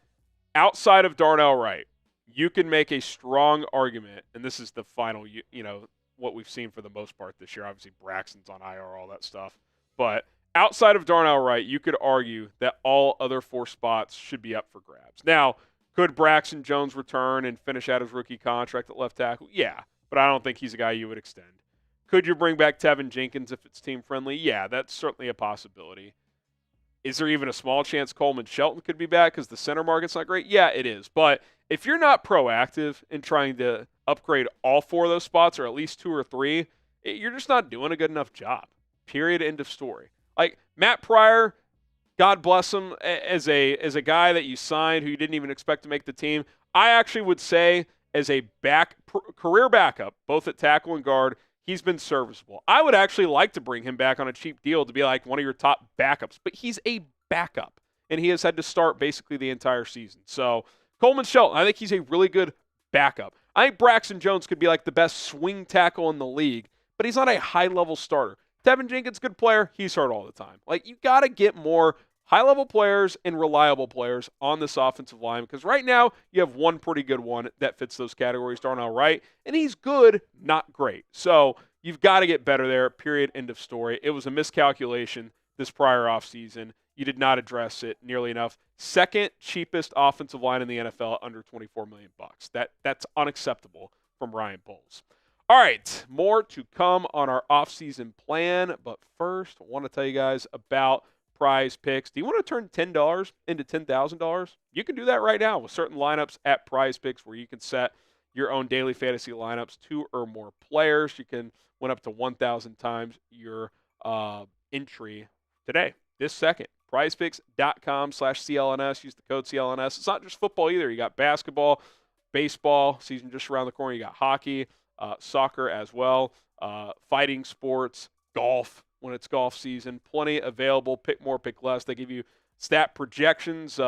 outside of Darnell Wright, you can make a strong argument, and this is the final, what we've seen for the most part this year. Obviously, Braxton's on IR, all that stuff. But outside of Darnell Wright, you could argue that all other 4 spots should be up for grabs. Now, could Braxton Jones return and finish out his rookie contract at left tackle? Yeah, but I don't think he's a guy you would extend. Could you bring back Tevin Jenkins if it's team-friendly? Yeah, that's certainly a possibility. Is there even a small chance Coleman Shelton could be back because the center market's not great? Yeah, it is. But if you're not proactive in trying to upgrade all 4 of those spots, or at least 2 or 3, you're just not doing a good enough job. Period. End of story. Like Matt Pryor, God bless him, as a guy that you signed who you didn't even expect to make the team. I actually would say as a career backup, both at tackle and guard, he's been serviceable. I would actually like to bring him back on a cheap deal to be like one of your top backups, but he's a backup, and he has had to start basically the entire season. So Coleman Shelton, I think he's a really good backup. I think Braxton Jones could be like the best swing tackle in the league, but he's not a high-level starter. Tevin Jenkins, good player. He's hurt all the time. Like, you got to get more high-level players and reliable players on this offensive line because right now you have one pretty good one that fits those categories, Darnell Wright, and he's good, not great. So you've got to get better there, period, end of story. It was a miscalculation this prior offseason. You did not address it nearly enough. Second cheapest offensive line in the NFL at under $24 million. That's unacceptable from Ryan Poles. All right, more to come on our offseason plan, but first I want to tell you guys about Prize Picks. Do you want to turn $10 into $10,000? You can do that right now with certain lineups at Prize Picks where you can set your own daily fantasy lineups, 2 or more players. You can win up to 1,000 times your entry today, this second. PrizePicks.com/CLNS. Use the code CLNS. It's not just football either. You got basketball, baseball, season just around the corner. You got hockey, soccer as well, fighting sports, golf when it's golf season. Plenty available. Pick more, pick less. They give you stat projections,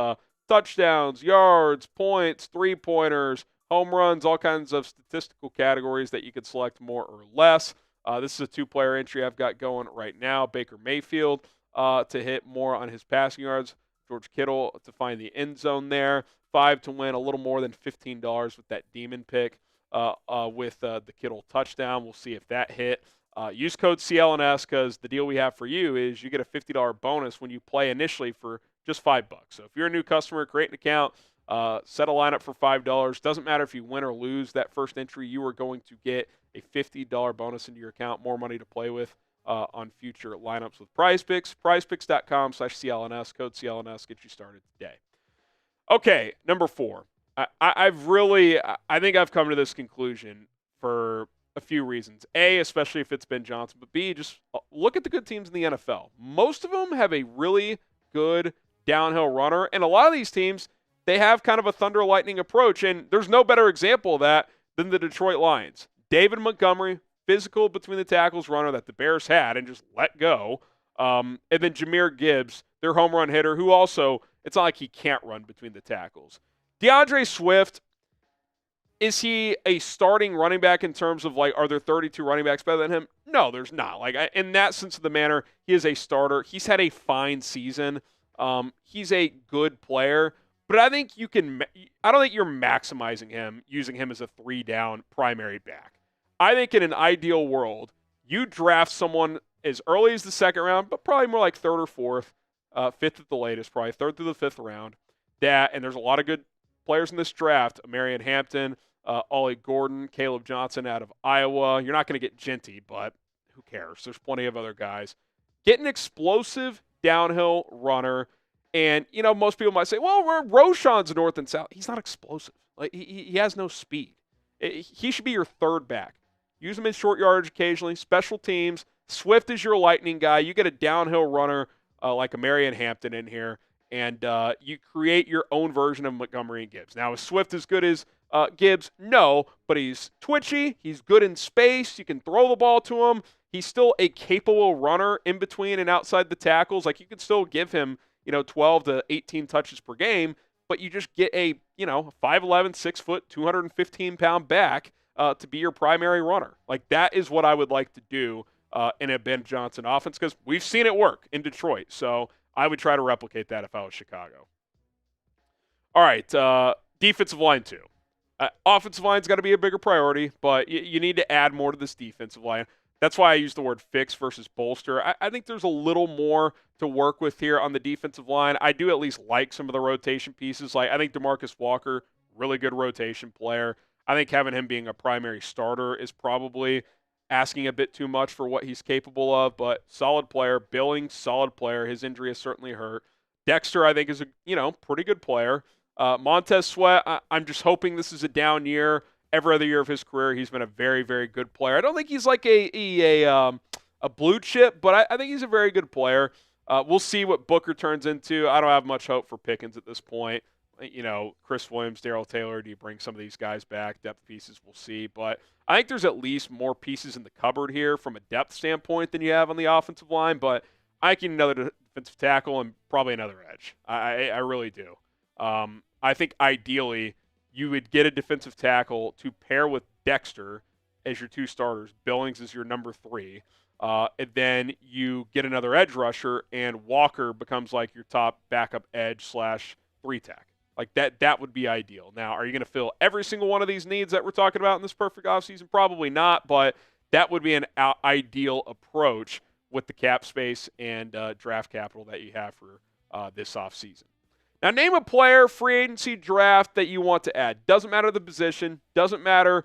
touchdowns, yards, points, three-pointers, home runs, all kinds of statistical categories that you could select more or less. This is a 2-player entry I've got going right now. Baker Mayfield to hit more on his passing yards. George Kittle to find the end zone there. 5 to win, a little more than $15 with that demon pick with the Kittle touchdown. We'll see if that hit. Use code CLNS because the deal we have for you is you get a $50 bonus when you play initially for just $5. So if you're a new customer, create an account, set a lineup for $5. Doesn't matter if you win or lose that first entry, you are going to get a $50 bonus into your account, more money to play with on future lineups with Prize Picks. PrizePicks.com/CLNS. Code CLNS gets you started today. Okay, number 4. I think I've come to this conclusion for a few reasons. A, especially if it's Ben Johnson, but B, just look at the good teams in the NFL. Most of them have a really good downhill runner, and a lot of these teams, they have kind of a thunder lightning approach, and there's no better example of that than the Detroit Lions. David Montgomery, physical between the tackles runner that the Bears had and just let go. And then Jahmyr Gibbs, their home run hitter, who also, it's not like he can't run between the tackles. DeAndre Swift, is he a starting running back in terms of, like, are there 32 running backs better than him? No, there's not. Like, in that sense of the manner, he is a starter. He's had a fine season. He's a good player. But I think I don't think you're maximizing him, using him as a 3-down primary back. I think in an ideal world, you draft someone as early as the second round, but probably more like third or fourth, fifth at the latest, probably third through the fifth round. And there's a lot of good players in this draft. Marion Hampton, Ollie Gordon, Caleb Johnson out of Iowa. You're not going to get Genty, but who cares? There's plenty of other guys. Get an explosive downhill runner. And, most people might say, well, Roshan's north and south. He's not explosive. Like, he has no speed. He should be your third back. Use him in short yardage occasionally, special teams. Swift is your lightning guy. You get a downhill runner like a Marion Hampton in here, and you create your own version of Montgomery and Gibbs. Now, is Swift as good as Gibbs? No, but he's twitchy. He's good in space. You can throw the ball to him. He's still a capable runner in between and outside the tackles. Like, you can still give him 12 to 18 touches per game, but you just get a 5'11", 6 foot, 215-pound back to be your primary runner. Like, that is what I would like to do in a Ben Johnson offense, because we've seen it work in Detroit. So I would try to replicate that if I was Chicago. All right, defensive line too. Offensive line's got to be a bigger priority, but you need to add more to this defensive line. That's why I use the word fix versus bolster. I think there's a little more to work with here on the defensive line. I do at least like some of the rotation pieces. Like, I think DeMarcus Walker, really good rotation player. I think having him being a primary starter is probably asking a bit too much for what he's capable of, but solid player. Billings, solid player. His injury has certainly hurt. Dexter, I think, is a pretty good player. Montez Sweat, I'm just hoping this is a down year. Every other year of his career, he's been a very, very good player. I don't think he's like a blue chip, but I think he's a very good player. We'll see what Booker turns into. I don't have much hope for Pickens at this point. Chris Williams, Darrell Taylor, do you bring some of these guys back? Depth pieces, we'll see. But I think there's at least more pieces in the cupboard here from a depth standpoint than you have on the offensive line. But I can another defensive tackle and probably another edge. I really do. I think ideally you would get a defensive tackle to pair with Dexter as your two starters. Billings is your number 3. And then you get another edge rusher, and Walker becomes like your top backup edge / 3-tech. Like that would be ideal. Now, are you going to fill every single one of these needs that we're talking about in this perfect offseason? Probably not, but that would be an ideal approach with the cap space and draft capital that you have for this offseason. Now, name a player, free agency, draft that you want to add. Doesn't matter the position. Doesn't matter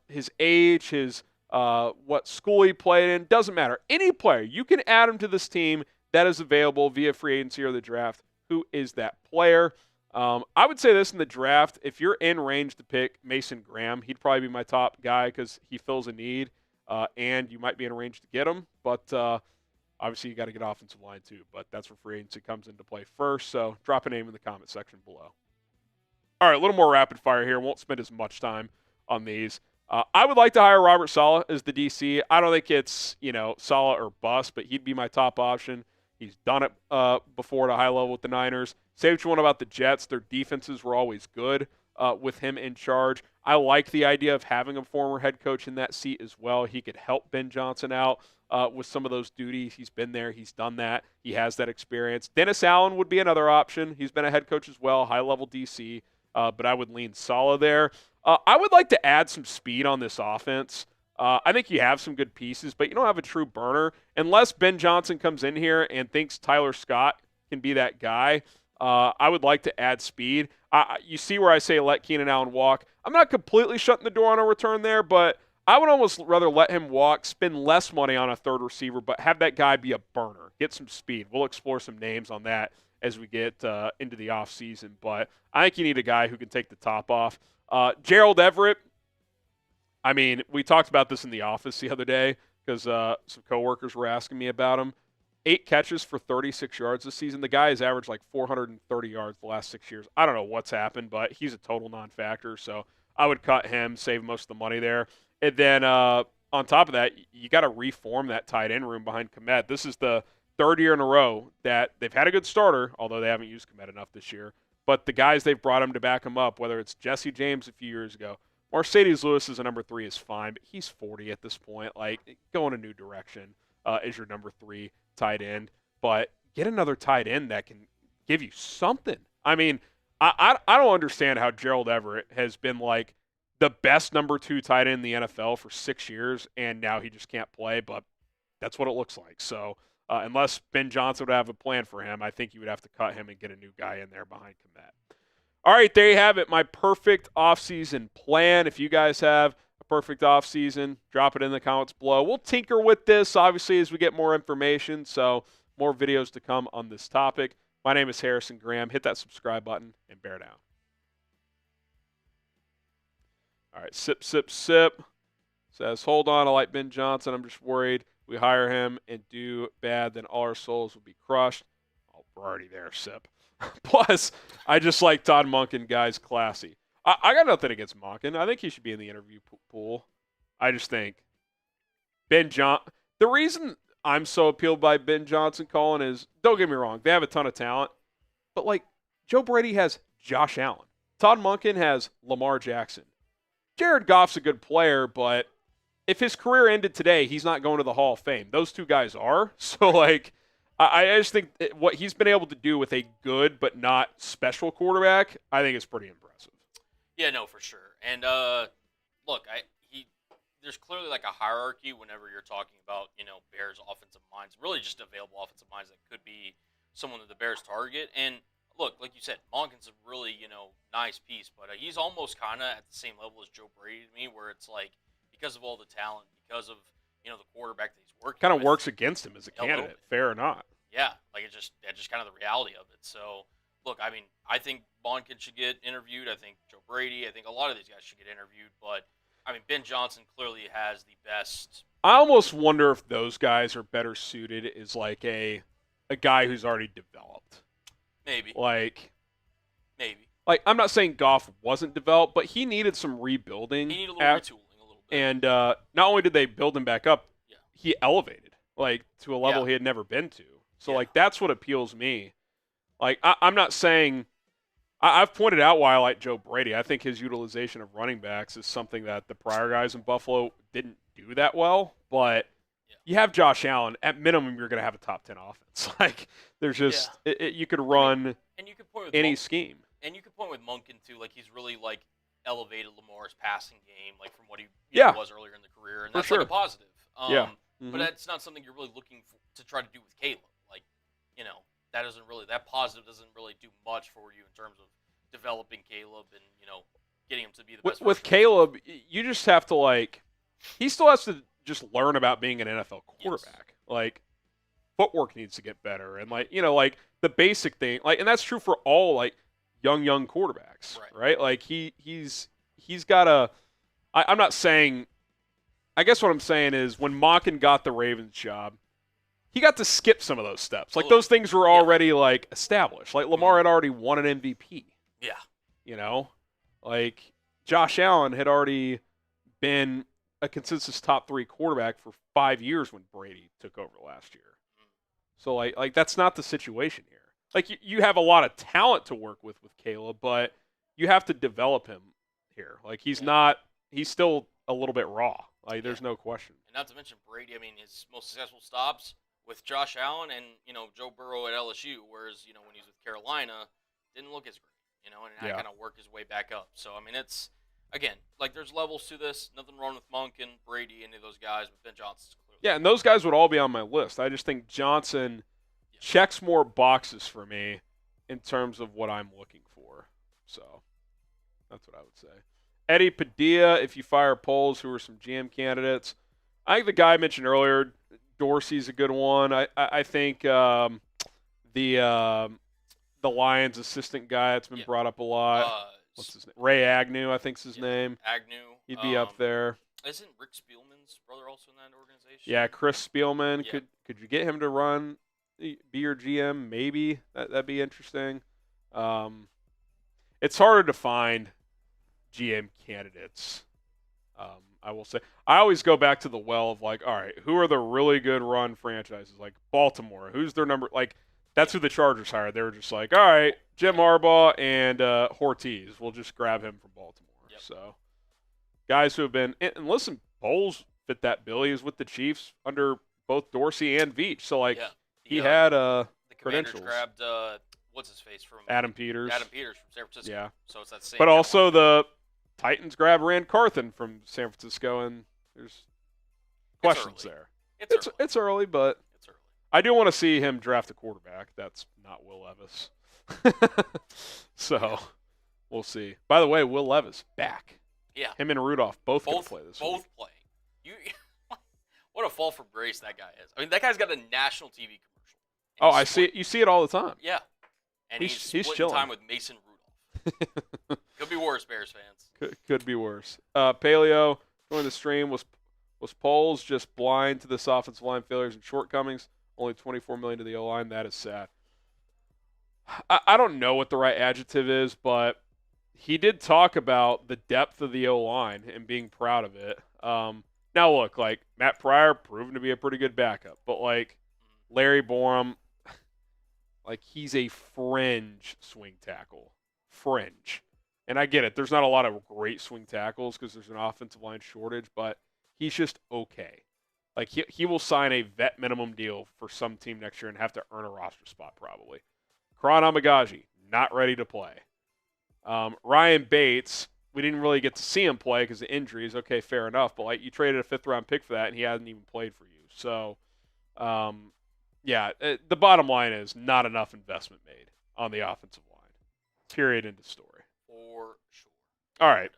his age, his what school he played in. Doesn't matter. Any player, you can add him to this team that is available via free agency or the draft. Who is that player? I would say this in the draft. If you're in range to pick Mason Graham, he'd probably be my top guy because he fills a need, and you might be in range to get him. But obviously, you got to get offensive line too, but that's where free agency comes into play first. So drop a name in the comment section below. All right, a little more rapid fire here. Won't spend as much time on these. I would like to hire Robert Saleh as the DC. I don't think it's Saleh or bust, but he'd be my top option. He's done it before at a high level with the Niners. Say what you want about the Jets. Their defenses were always good with him in charge. I like the idea of having a former head coach in that seat as well. He could help Ben Johnson out with some of those duties. He's been there. He's done that. He has that experience. Dennis Allen would be another option. He's been a head coach as well, high-level DC, but I would lean Saleh there. I would like to add some speed on this offense. I think you have some good pieces, but you don't have a true burner. Unless Ben Johnson comes in here and thinks Tyler Scott can be that guy, I would like to add speed. You see where I say let Keenan Allen walk. I'm not completely shutting the door on a return there, but I would almost rather let him walk, spend less money on a third receiver, but have that guy be a burner, get some speed. We'll explore some names on that as we get into the offseason, but I think you need a guy who can take the top off. Gerald Everett, I mean, we talked about this in the office the other day because some coworkers were asking me about him. 8 catches for 36 yards this season. The guy has averaged like 430 yards the last 6 years. I don't know what's happened, but he's a total non-factor, so I would cut him, save most of the money there. And then on top of that, you got to reform that tight end room behind Kmet. This is the 3rd year in a row that they've had a good starter, although they haven't used Kmet enough this year. But the guys they've brought him to back him up, whether it's Jesse James a few years ago, Mercedes Lewis as a number 3 is fine, but he's 40 at this point. Like, go in a new direction as your number 3 tight end. But get another tight end that can give you something. I mean, I don't understand how Gerald Everett has been like the best number 2 tight end in the NFL for 6 years, and now he just can't play, but that's what it looks like. So unless Ben Johnson would have a plan for him, I think you would have to cut him and get a new guy in there behind Kmet. All right, there you have it, my perfect offseason plan. If you guys have a perfect offseason, drop it in the comments below. We'll tinker with this, obviously, as we get more information, so more videos to come on this topic. My name is Harrison Graham. Hit that subscribe button and bear down. All right, sip, sip, sip. Says, hold on, I like Ben Johnson. I'm just worried we hire him and do bad, then all our souls will be crushed. Oh, we're already there, sip. Plus, I just like Todd Monken, guys, classy. I got nothing against Monken. I think he should be in the interview pool. I just think the reason I'm so appealed by Ben Johnson, Colin, is, don't get me wrong, they have a ton of talent. But, like, Joe Brady has Josh Allen. Todd Monken has Lamar Jackson. Jared Goff's a good player, but if his career ended today, he's not going to the Hall of Fame. Those two guys are. So, like, I just think what he's been able to do with a good but not special quarterback, I think is pretty impressive. Yeah, no, for sure. And look, there's clearly like a hierarchy whenever you're talking about, Bears offensive minds, really just available offensive minds that could be someone that the Bears target. And look, like you said, Monken's a really, nice piece, but he's almost kind of at the same level as Joe Brady to me, where it's like, because of all the talent, because of, the quarterback that he's working Kind with. of works against him as a candidate, fair or not. Yeah, like that's just kind of the reality of it. So, look, I mean, I think Monken should get interviewed. I think Joe Brady. I think a lot of these guys should get interviewed. But, I mean, Ben Johnson clearly has the best. I almost wonder if those guys are better suited as like a guy who's already developed. Maybe. Maybe. Like, I'm not saying Goff wasn't developed, but he needed some rebuilding. He needed a little retooling a little bit. And not only did they build him back up, he elevated, like, to a level he had never been to. So, like, that's what appeals me. Like, I'm not saying – I've pointed out why I like Joe Brady. I think his utilization of running backs is something that the prior guys in Buffalo didn't do that well. But you have Josh Allen. At minimum, you're going to have a top 10 offense. Like, there's just you could run and you could point with any scheme. And you could point with Monken, too. Like, he's really, like, elevated Lamar's passing game, like, from what he was earlier in the career. And that's, like, a positive. But that's not something you're really looking to try to do with Caleb. Like, that positive doesn't really do much for you in terms of developing Caleb and, getting him to be the best. With Caleb, you just have to, like, he still has to just learn about being an NFL quarterback. Yes. Like, footwork needs to get better. And, like, like the basic thing, like, and that's true for all, like, young quarterbacks, right? Like, he's got a – I'm not saying – I guess what I'm saying is when Monken got the Ravens job, he got to skip some of those steps. Like, those things were already, like, established. Like, Lamar had already won an MVP. Yeah. Like, Josh Allen had already been a consensus top 3 quarterback for 5 years when Brady took over last year. So, like that's not the situation here. Like, you have a lot of talent to work with Caleb, but you have to develop him here. Like, he's still a little bit raw. Like, there's no question. And not to mention Brady, I mean, his most successful stops with Josh Allen and, Joe Burrow at LSU, whereas, when he was with Carolina, didn't look as great, and had kind of work his way back up. So, I mean, it's, again, like, there's levels to this. Nothing wrong with Monken, Brady, any of those guys, but Ben Johnson's clearly. Yeah, and those guys would all be on my list. I just think Johnson checks more boxes for me in terms of what I'm looking for. So, that's what I would say. Eddie Padilla, if you fire polls, who are some GM candidates. I think the guy I mentioned earlier, Dorsey's a good one. I think the Lions assistant guy that's been brought up a lot. What's his name? Ray Agnew, I think's his name. Agnew. He'd be up there. Isn't Rick Spielman's brother also in that organization? Yeah, Chris Spielman. Yeah. Could you get him to be your GM? Maybe. That'd be interesting. It's harder to find GM candidates, I will say. I always go back to the well of, like, all right, who are the really good run franchises? Like, Baltimore. Who's their number? Like, that's who the Chargers hired. They were just like, all right, Jim Harbaugh and Ortiz. We'll just grab him from Baltimore. Yep. So, guys who have been – and listen, Bowles fit that bill. He was with the Chiefs under both Dorsey and Veach. So, like, he had the credentials. Commanders grabbed what's his face from Adam Peters from San Francisco. Yeah. So it's that same. But also the Titans grabbed Rand Carthen from San Francisco, and there's questions there. It's early, but it's early. I do want to see him draft a quarterback. That's not Will Levis. So we'll see. By the way, Will Levis back. Yeah. Him and Rudolph both going to play this week. Both playing. What a fall from grace that guy is. I mean, that guy's got a national TV commercial. Oh, I see it. You see it all the time. Yeah. And he's splitting chilling time with Mason Rudolph. Could be worse, Bears fans. Could be worse. Paleo, join the stream. Was Poles just blind to this offensive line failures and shortcomings? Only $24 million to the O-line. That is sad. I don't know what the right adjective is, but he did talk about the depth of the O-line and being proud of it. Now, look, like, Matt Pryor, proven to be a pretty good backup. But, like, Larry Borum, like, he's a fringe swing tackle. Fringe. And I get it. There's not a lot of great swing tackles because there's an offensive line shortage, but he's just okay. Like he will sign a vet minimum deal for some team next year and have to earn a roster spot probably. Karan Amagaji, not ready to play. Ryan Bates, we didn't really get to see him play because of injuries. Okay, fair enough. But like you traded a 5th-round pick for that, and he hasn't even played for you. So, the bottom line is not enough investment made on the offensive line. Period. End of story. For sure. All right.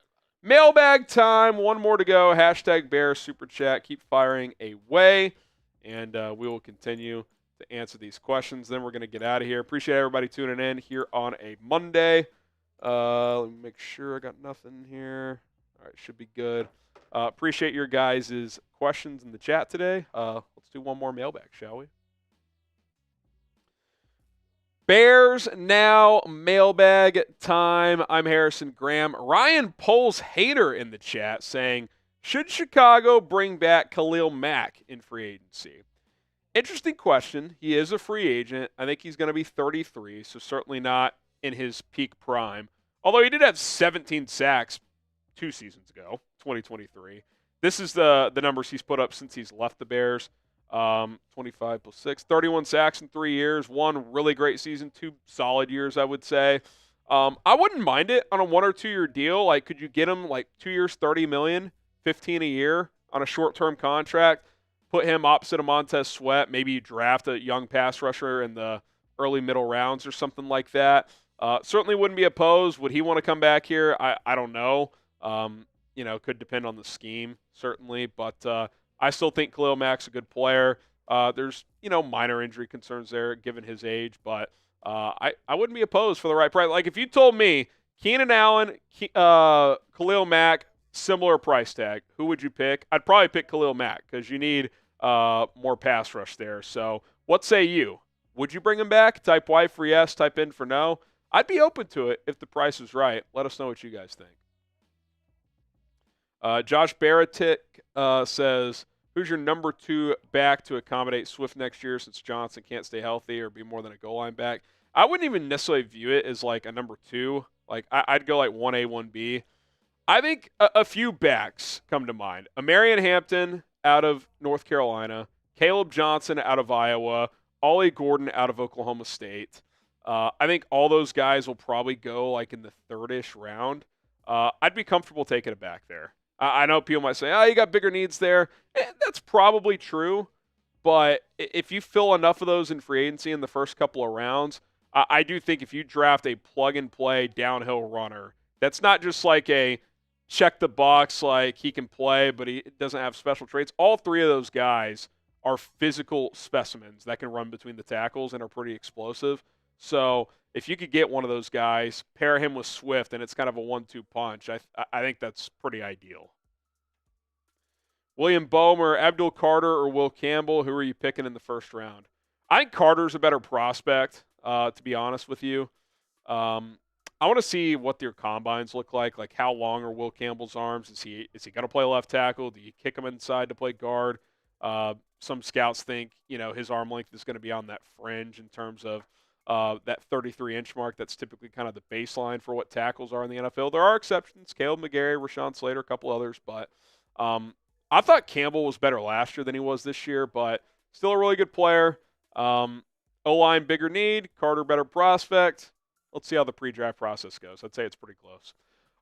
Mailbag time. One more to go. Hashtag Bear Super Chat. Keep firing away. And we will continue to answer these questions. Then we're going to get out of here. Appreciate everybody tuning in here on a Monday. Let me make sure I got nothing here. All right. Should be good. Appreciate your guys' questions in the chat today. Let's do one more mailbag, shall we? Bears Now mailbag time. I'm Harrison Graham. Ryan Poles Hater in the chat saying, should Chicago bring back Khalil Mack in free agency? Interesting question. He is a free agent. I think he's going to be 33, so certainly not in his peak prime. Although he did have 17 sacks 2 seasons ago, 2023. This is the numbers he's put up since he's left the Bears. 25 plus 6, 31 sacks in 3 years, 1 really great season, 2 solid years, I would say. I wouldn't mind it on a 1 or 2 year deal. Like, could you get him like 2 years, 30 million, 15 a year on a short-term contract? Put him opposite of Montez Sweat. Maybe you draft a young pass rusher in the early middle rounds or something like that. Certainly wouldn't be opposed. Would he want to come back here? I don't know. Could depend on the scheme, certainly. But I still think Khalil Mack's a good player. There's, minor injury concerns there given his age, but I wouldn't be opposed for the right price. Like if you told me Keenan Allen, Khalil Mack, similar price tag, who would you pick? I'd probably pick Khalil Mack because you need more pass rush there. So what say you? Would you bring him back? Type Y for yes, type in for no. I'd be open to it if the price is right. Let us know what you guys think. Josh Baratic says, who's your number 2 back to accommodate Swift next year since Johnson can't stay healthy or be more than a goal line back? I wouldn't even necessarily view it as like a number 2. Like I'd go like 1A, 1B. I think a few backs come to mind. Amarian Hampton out of North Carolina, Caleb Johnson out of Iowa, Ollie Gordon out of Oklahoma State. I think all those guys will probably go like in the 3rd-ish round. I'd be comfortable taking it back there. I know people might say, you got bigger needs there. That's probably true. But if you fill enough of those in free agency in the first couple of rounds, I do think if you draft a plug-and-play downhill runner, that's not just like a check the box, like he can play, but he doesn't have special traits. All 3 of those guys are physical specimens that can run between the tackles and are pretty explosive. So if you could get one of those guys, pair him with Swift, and it's kind of a 1-2 punch, I think that's pretty ideal. William Bomer, Abdul Carter, or Will Campbell, who are you picking in the first round? I think Carter's a better prospect, to be honest with you. I want to see what their combines look like how long are Will Campbell's arms? Is he going to play left tackle? Do you kick him inside to play guard? Some scouts think, his arm length is going to be on that fringe in terms of that 33-inch mark. That's typically kind of the baseline for what tackles are in the NFL. There are exceptions. Caleb McGarry, Rashawn Slater, a couple others. But I thought Campbell was better last year than he was this year, but still a really good player. O-line, bigger need. Carter, better prospect. Let's see how the pre-draft process goes. I'd say it's pretty close.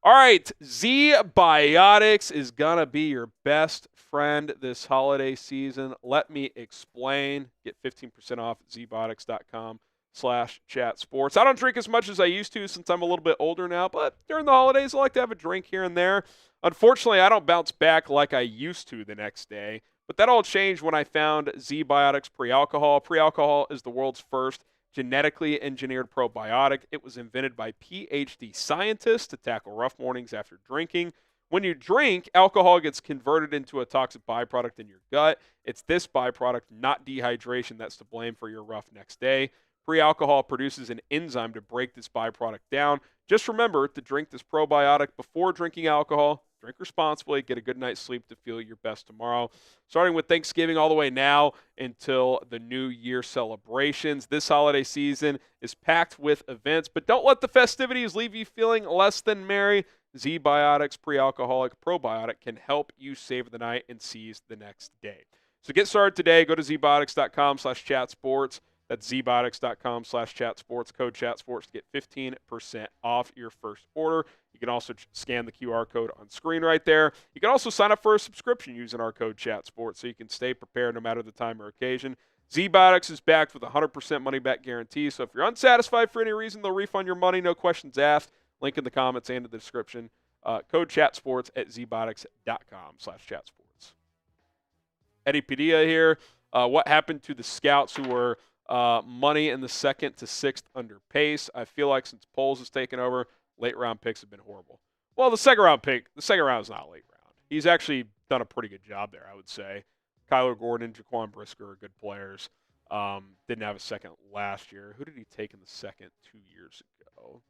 All right, Zbiotics is going to be your best friend this holiday season. Let me explain. Get 15% off at zbiotics.com/chatsports. I don't drink as much as I used to since I'm a little bit older now, but during the holidays, I like to have a drink here and there. Unfortunately, I don't bounce back like I used to the next day, but that all changed when I found Zbiotics Pre-Alcohol. Pre-Alcohol is the world's first genetically engineered probiotic. It was invented by PhD scientists to tackle rough mornings after drinking. When you drink, alcohol gets converted into a toxic byproduct in your gut. It's this byproduct, not dehydration, that's to blame for your rough next day. Pre-alcohol produces an enzyme to break this byproduct down. Just remember to drink this probiotic before drinking alcohol. Drink responsibly. Get a good night's sleep to feel your best tomorrow. Starting with Thanksgiving all the way now until the New Year celebrations. This holiday season is packed with events, but don't let the festivities leave you feeling less than merry. Zbiotics pre-alcoholic probiotic can help you save the night and seize the next day. So get started today. Go to zbiotics.com/chatsports. That's zbiotics.com/chatsports. Code chatsports to get 15% off your first order. You can also scan the QR code on screen right there. You can also sign up for a subscription using our code chatsports so you can stay prepared no matter the time or occasion. Zbiotics is backed with a 100% money-back guarantee, so if you're unsatisfied for any reason, they'll refund your money, no questions asked. Link in the comments and in the description. Code chatsports at zbiotics.com/chatsports. Eddie Padilla here. What happened to the scouts who were money in the 2nd to 6th under pace? I feel like since Poles has taken over, late round picks have been horrible. Well, the second round is not late round. He's actually done a pretty good job there, I would say. Kyler Gordon, Jaquan Brisker are good players. Didn't have a second last year. Who did he take in the second 2 years ago?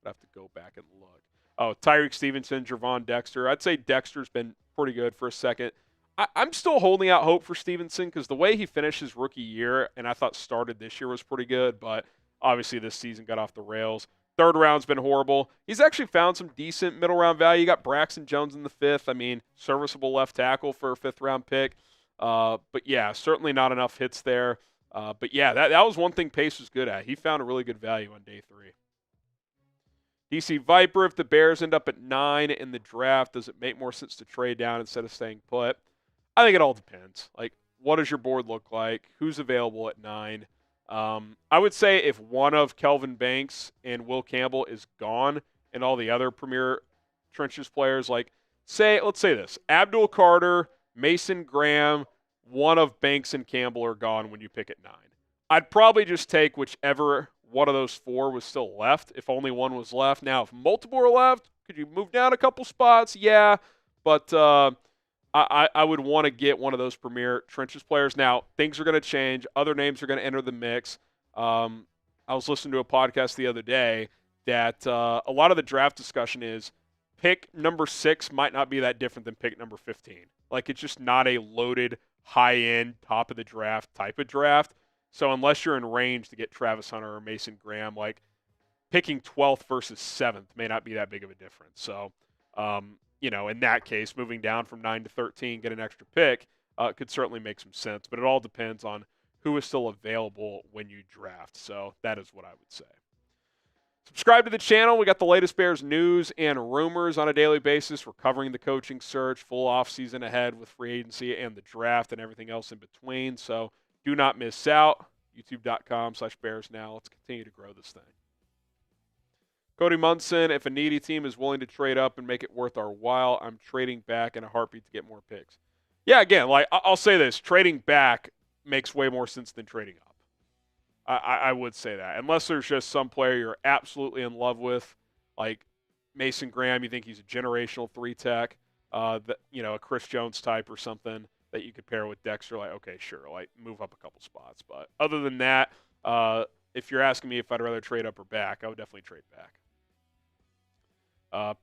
I'd have to go back and look. Oh, Tyreek Stevenson, Javon Dexter. I'd say Dexter's been pretty good for a second. I'm still holding out hope for Stevenson because the way he finished his rookie year and I thought started this year was pretty good, but obviously this season got off the rails. Third round's been horrible. He's actually found some decent middle round value. You got Braxton Jones in the 5th. I mean, serviceable left tackle for a 5th round pick. But yeah, certainly not enough hits there. But yeah, that was one thing Pace was good at. He found a really good value on day 3. DC Viper, if the Bears end up at 9 in the draft, does it make more sense to trade down instead of staying put? I think it all depends. Like, what does your board look like? Who's available at 9? I would say if one of Kelvin Banks and Will Campbell is gone and all the other premier trenches players, let's say this, Abdul Carter, Mason Graham, one of Banks and Campbell are gone when you pick at 9. I'd probably just take whichever one of those 4 was still left, if only one was left. Now, if multiple are left, could you move down a couple spots? Yeah, but I would want to get one of those premier trenches players. Now, things are going to change. Other names are going to enter the mix. I was listening to a podcast the other day that a lot of the draft discussion is pick number 6 might not be that different than pick number 15. It's just not a loaded, high-end, top-of-the-draft type of draft. So unless you're in range to get Travis Hunter or Mason Graham, picking 12th versus 7th may not be that big of a difference. So, in that case, moving down from 9 to 13, get an extra pick, could certainly make some sense. But it all depends on who is still available when you draft. So that is what I would say. Subscribe to the channel. We got the latest Bears news and rumors on a daily basis. We're covering the coaching search, full offseason ahead with free agency and the draft and everything else in between. So do not miss out. YouTube.com/BearsNow. Let's continue to grow this thing. Cody Munson, if a needy team is willing to trade up and make it worth our while, I'm trading back in a heartbeat to get more picks. Yeah, again, I'll say this. Trading back makes way more sense than trading up. I would say that. Unless there's just some player you're absolutely in love with, like Mason Graham, you think he's a generational 3-tech, a Chris Jones type or something that you could pair with Dexter, okay, sure, move up a couple spots. But other than that, if you're asking me if I'd rather trade up or back, I would definitely trade back.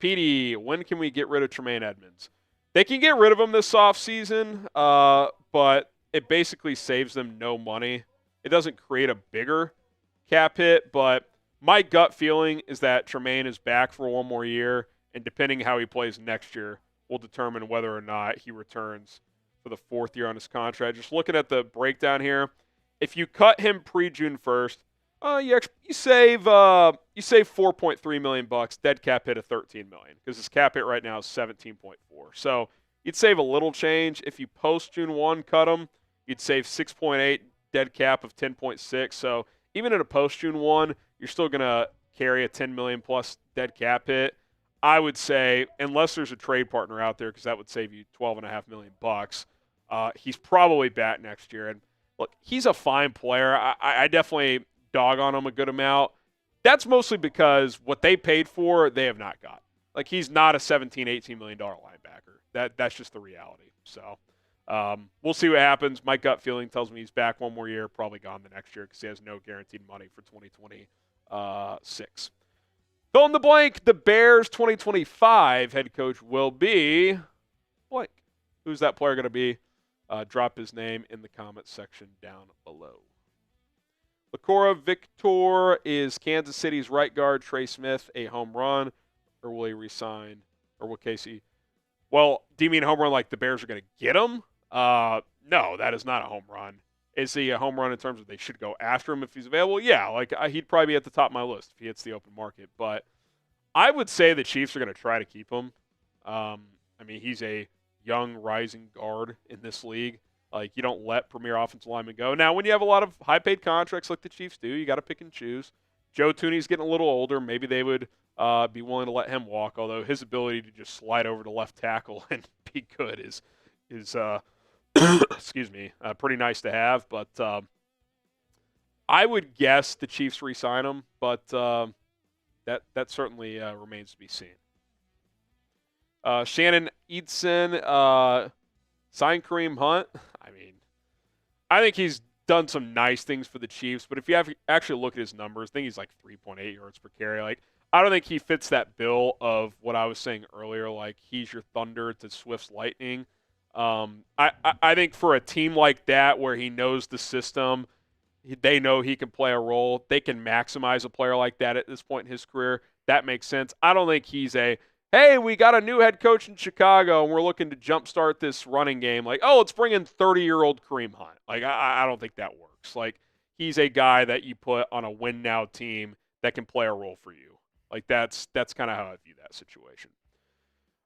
PD, when can we get rid of Tremaine Edmonds? They can get rid of him this offseason, but it basically saves them no money. It doesn't create a bigger cap hit, but my gut feeling is that Tremaine is back for one more year, and depending how he plays next year will determine whether or not he returns for the 4th year on his contract. Just looking at the breakdown here, if you cut him pre-June 1st, you save $4.3 million, dead cap hit of $13 million, because his cap hit right now is 17.4. So you'd save a little change. If you post June 1 cut him, you'd save 6.8, dead cap of 10.6. So even at a post June 1, you're still going to carry a $10 million plus dead cap hit. I would say, unless there's a trade partner out there, because that would save you $12.5 million, he's probably back next year. And look, he's a fine player. I definitely dog on him a good amount. That's mostly because what they paid for, they have not got. He's not a $17, $18 million linebacker. That's just the reality. So we'll see what happens. My gut feeling tells me he's back one more year, probably gone the next year because he has no guaranteed money for 2026. Fill in the blank. The Bears 2025 head coach will be blank. Who's that player going to be? Drop his name in the comments section down below. Lacora Victor, is Kansas City's right guard Trey Smith a home run, or will he resign? Or will Casey? Well, do you mean home run like the Bears are going to get him? No, that is not a home run. Is he a home run in terms of they should go after him if he's available? Yeah, like he'd probably be at the top of my list if he hits the open market. But I would say the Chiefs are going to try to keep him. I mean, he's a young rising guard in this league. Like, you don't let premier offensive linemen go. Now, when you have a lot of high-paid contracts like the Chiefs do, you got to pick and choose. Joe Tooney's getting a little older. Maybe they would be willing to let him walk, although his ability to just slide over to left tackle and be good is excuse me, pretty nice to have. But I would guess the Chiefs re-sign him, but that certainly remains to be seen. Shannon Eidson, sign Kareem Hunt. I mean, I think he's done some nice things for the Chiefs, but if you actually look at his numbers, I think he's like 3.8 yards per carry. Like, I don't think he fits that bill of what I was saying earlier, like he's your Thunder to Swift's Lightning. I think for a team like that where he knows the system, they know he can play a role, they can maximize a player like that at this point in his career. That makes sense. I don't think he's hey, we got a new head coach in Chicago and we're looking to jumpstart this running game. Like, oh, let's bring in 30-year-old Kareem Hunt. Like, I don't think that works. Like, he's a guy that you put on a win-now team that can play a role for you. Like, that's kind of how I view that situation.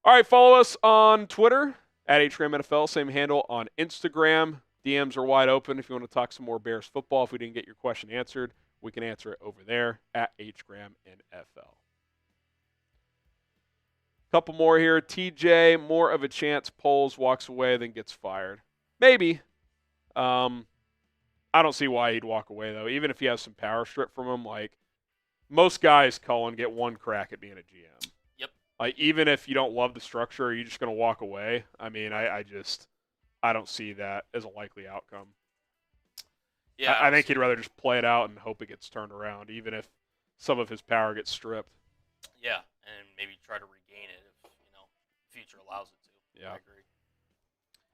All right, follow us on Twitter at HGramNFL, same handle on Instagram. DMs are wide open if you want to talk some more Bears football. If we didn't get your question answered, we can answer it over there at HGramNFL. Couple more here. TJ, more of a chance Poles walks away than gets fired. Maybe. I don't see why he'd walk away, though. Even if he has some power stripped from him, like, most guys, Cullen, get one crack at being a GM. Yep. Like, even if you don't love the structure, are you just going to walk away? I mean, I don't see that as a likely outcome. Yeah, I think he'd rather just play it out and hope it gets turned around, even if some of his power gets stripped. Yeah, and maybe try to regain it if, the future allows it to. Yeah. I agree.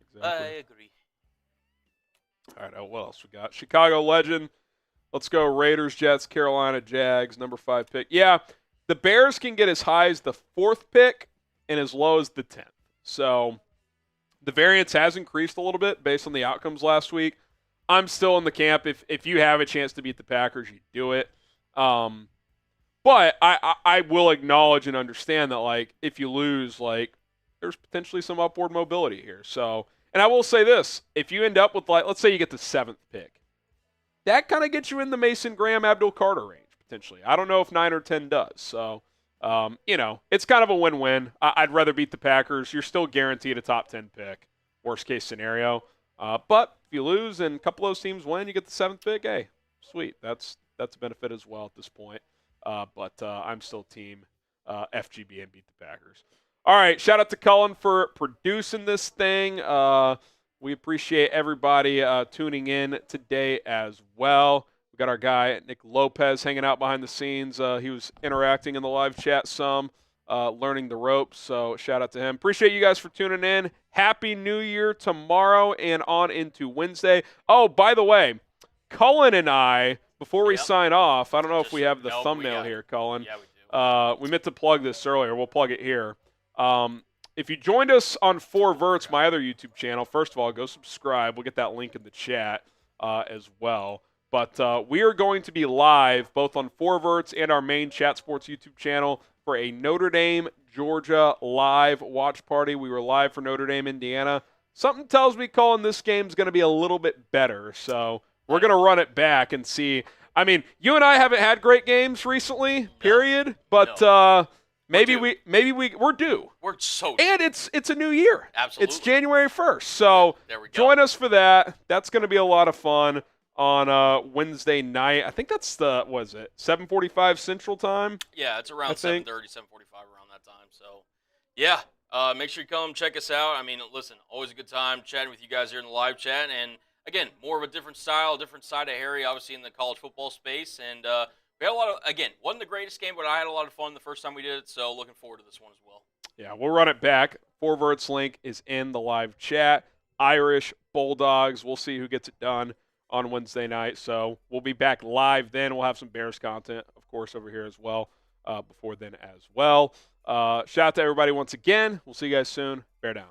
Exactly. I agree. All right, what else we got? Chicago legend. Let's go Raiders, Jets, Carolina, Jags, number 5 pick. Yeah, the Bears can get as high as the 4th pick and as low as the 10th. So the variance has increased a little bit based on the outcomes last week. I'm still in the camp. If you have a chance to beat the Packers, you do it. But I will acknowledge and understand that, like, if you lose, like, there's potentially some upward mobility here. So, and I will say this. If you end up with, like, let's say you get the 7th pick, that kind of gets you in the Mason Graham, Abdul Carter range, potentially. I don't know if 9 or 10 does. So, it's kind of a win-win. I'd rather beat the Packers. You're still guaranteed a top 10 pick, worst case scenario. But if you lose and a couple of those teams win, you get the 7th pick, hey, sweet. That's a benefit as well at this point. But I'm still team FGB and beat the Packers. All right, shout out to Cullen for producing this thing. We appreciate everybody tuning in today as well. We got our guy, Nick Lopez, hanging out behind the scenes. He was interacting in the live chat some, learning the ropes, so shout out to him. Appreciate you guys for tuning in. Happy New Year tomorrow and on into Wednesday. Oh, by the way, Cullen and I, before we sign off, I don't know if we have the thumbnail here, Cullen. Yeah, we do. We meant to plug this earlier. We'll plug it here. If you joined us on 4 Verts, my other YouTube channel, first of all, go subscribe. We'll get that link in the chat as well. But we are going to be live both on 4 Verts and our main Chat Sports YouTube channel for a Notre Dame, Georgia live watch party. We were live for Notre Dame, Indiana. Something tells me, Colin, this game's going to be a little bit better. So we're going to run it back and see. I mean, you and I haven't had great games recently, period. But maybe we're due. We're so due. And it's a new year. Absolutely. It's January 1st. So there we go. Join us for that. That's going to be a lot of fun on Wednesday night. I think that's 7:45 Central Time? Yeah, it's around 7:30, 7:45 around that time. So, yeah, make sure you come check us out. I mean, listen, always a good time chatting with you guys here in the live chat. And, again, more of a different style, different side of Harry, obviously, in the college football space. And We had a lot of, again, wasn't the greatest game, but I had a lot of fun the first time we did it, so looking forward to this one as well. Yeah, we'll run it back. Forvert's link is in the live chat. Irish, Bulldogs. We'll see who gets it done on Wednesday night. So we'll be back live then. We'll have some Bears content, of course, over here as well before then as well. Shout out to everybody once again. We'll see you guys soon. Bear down.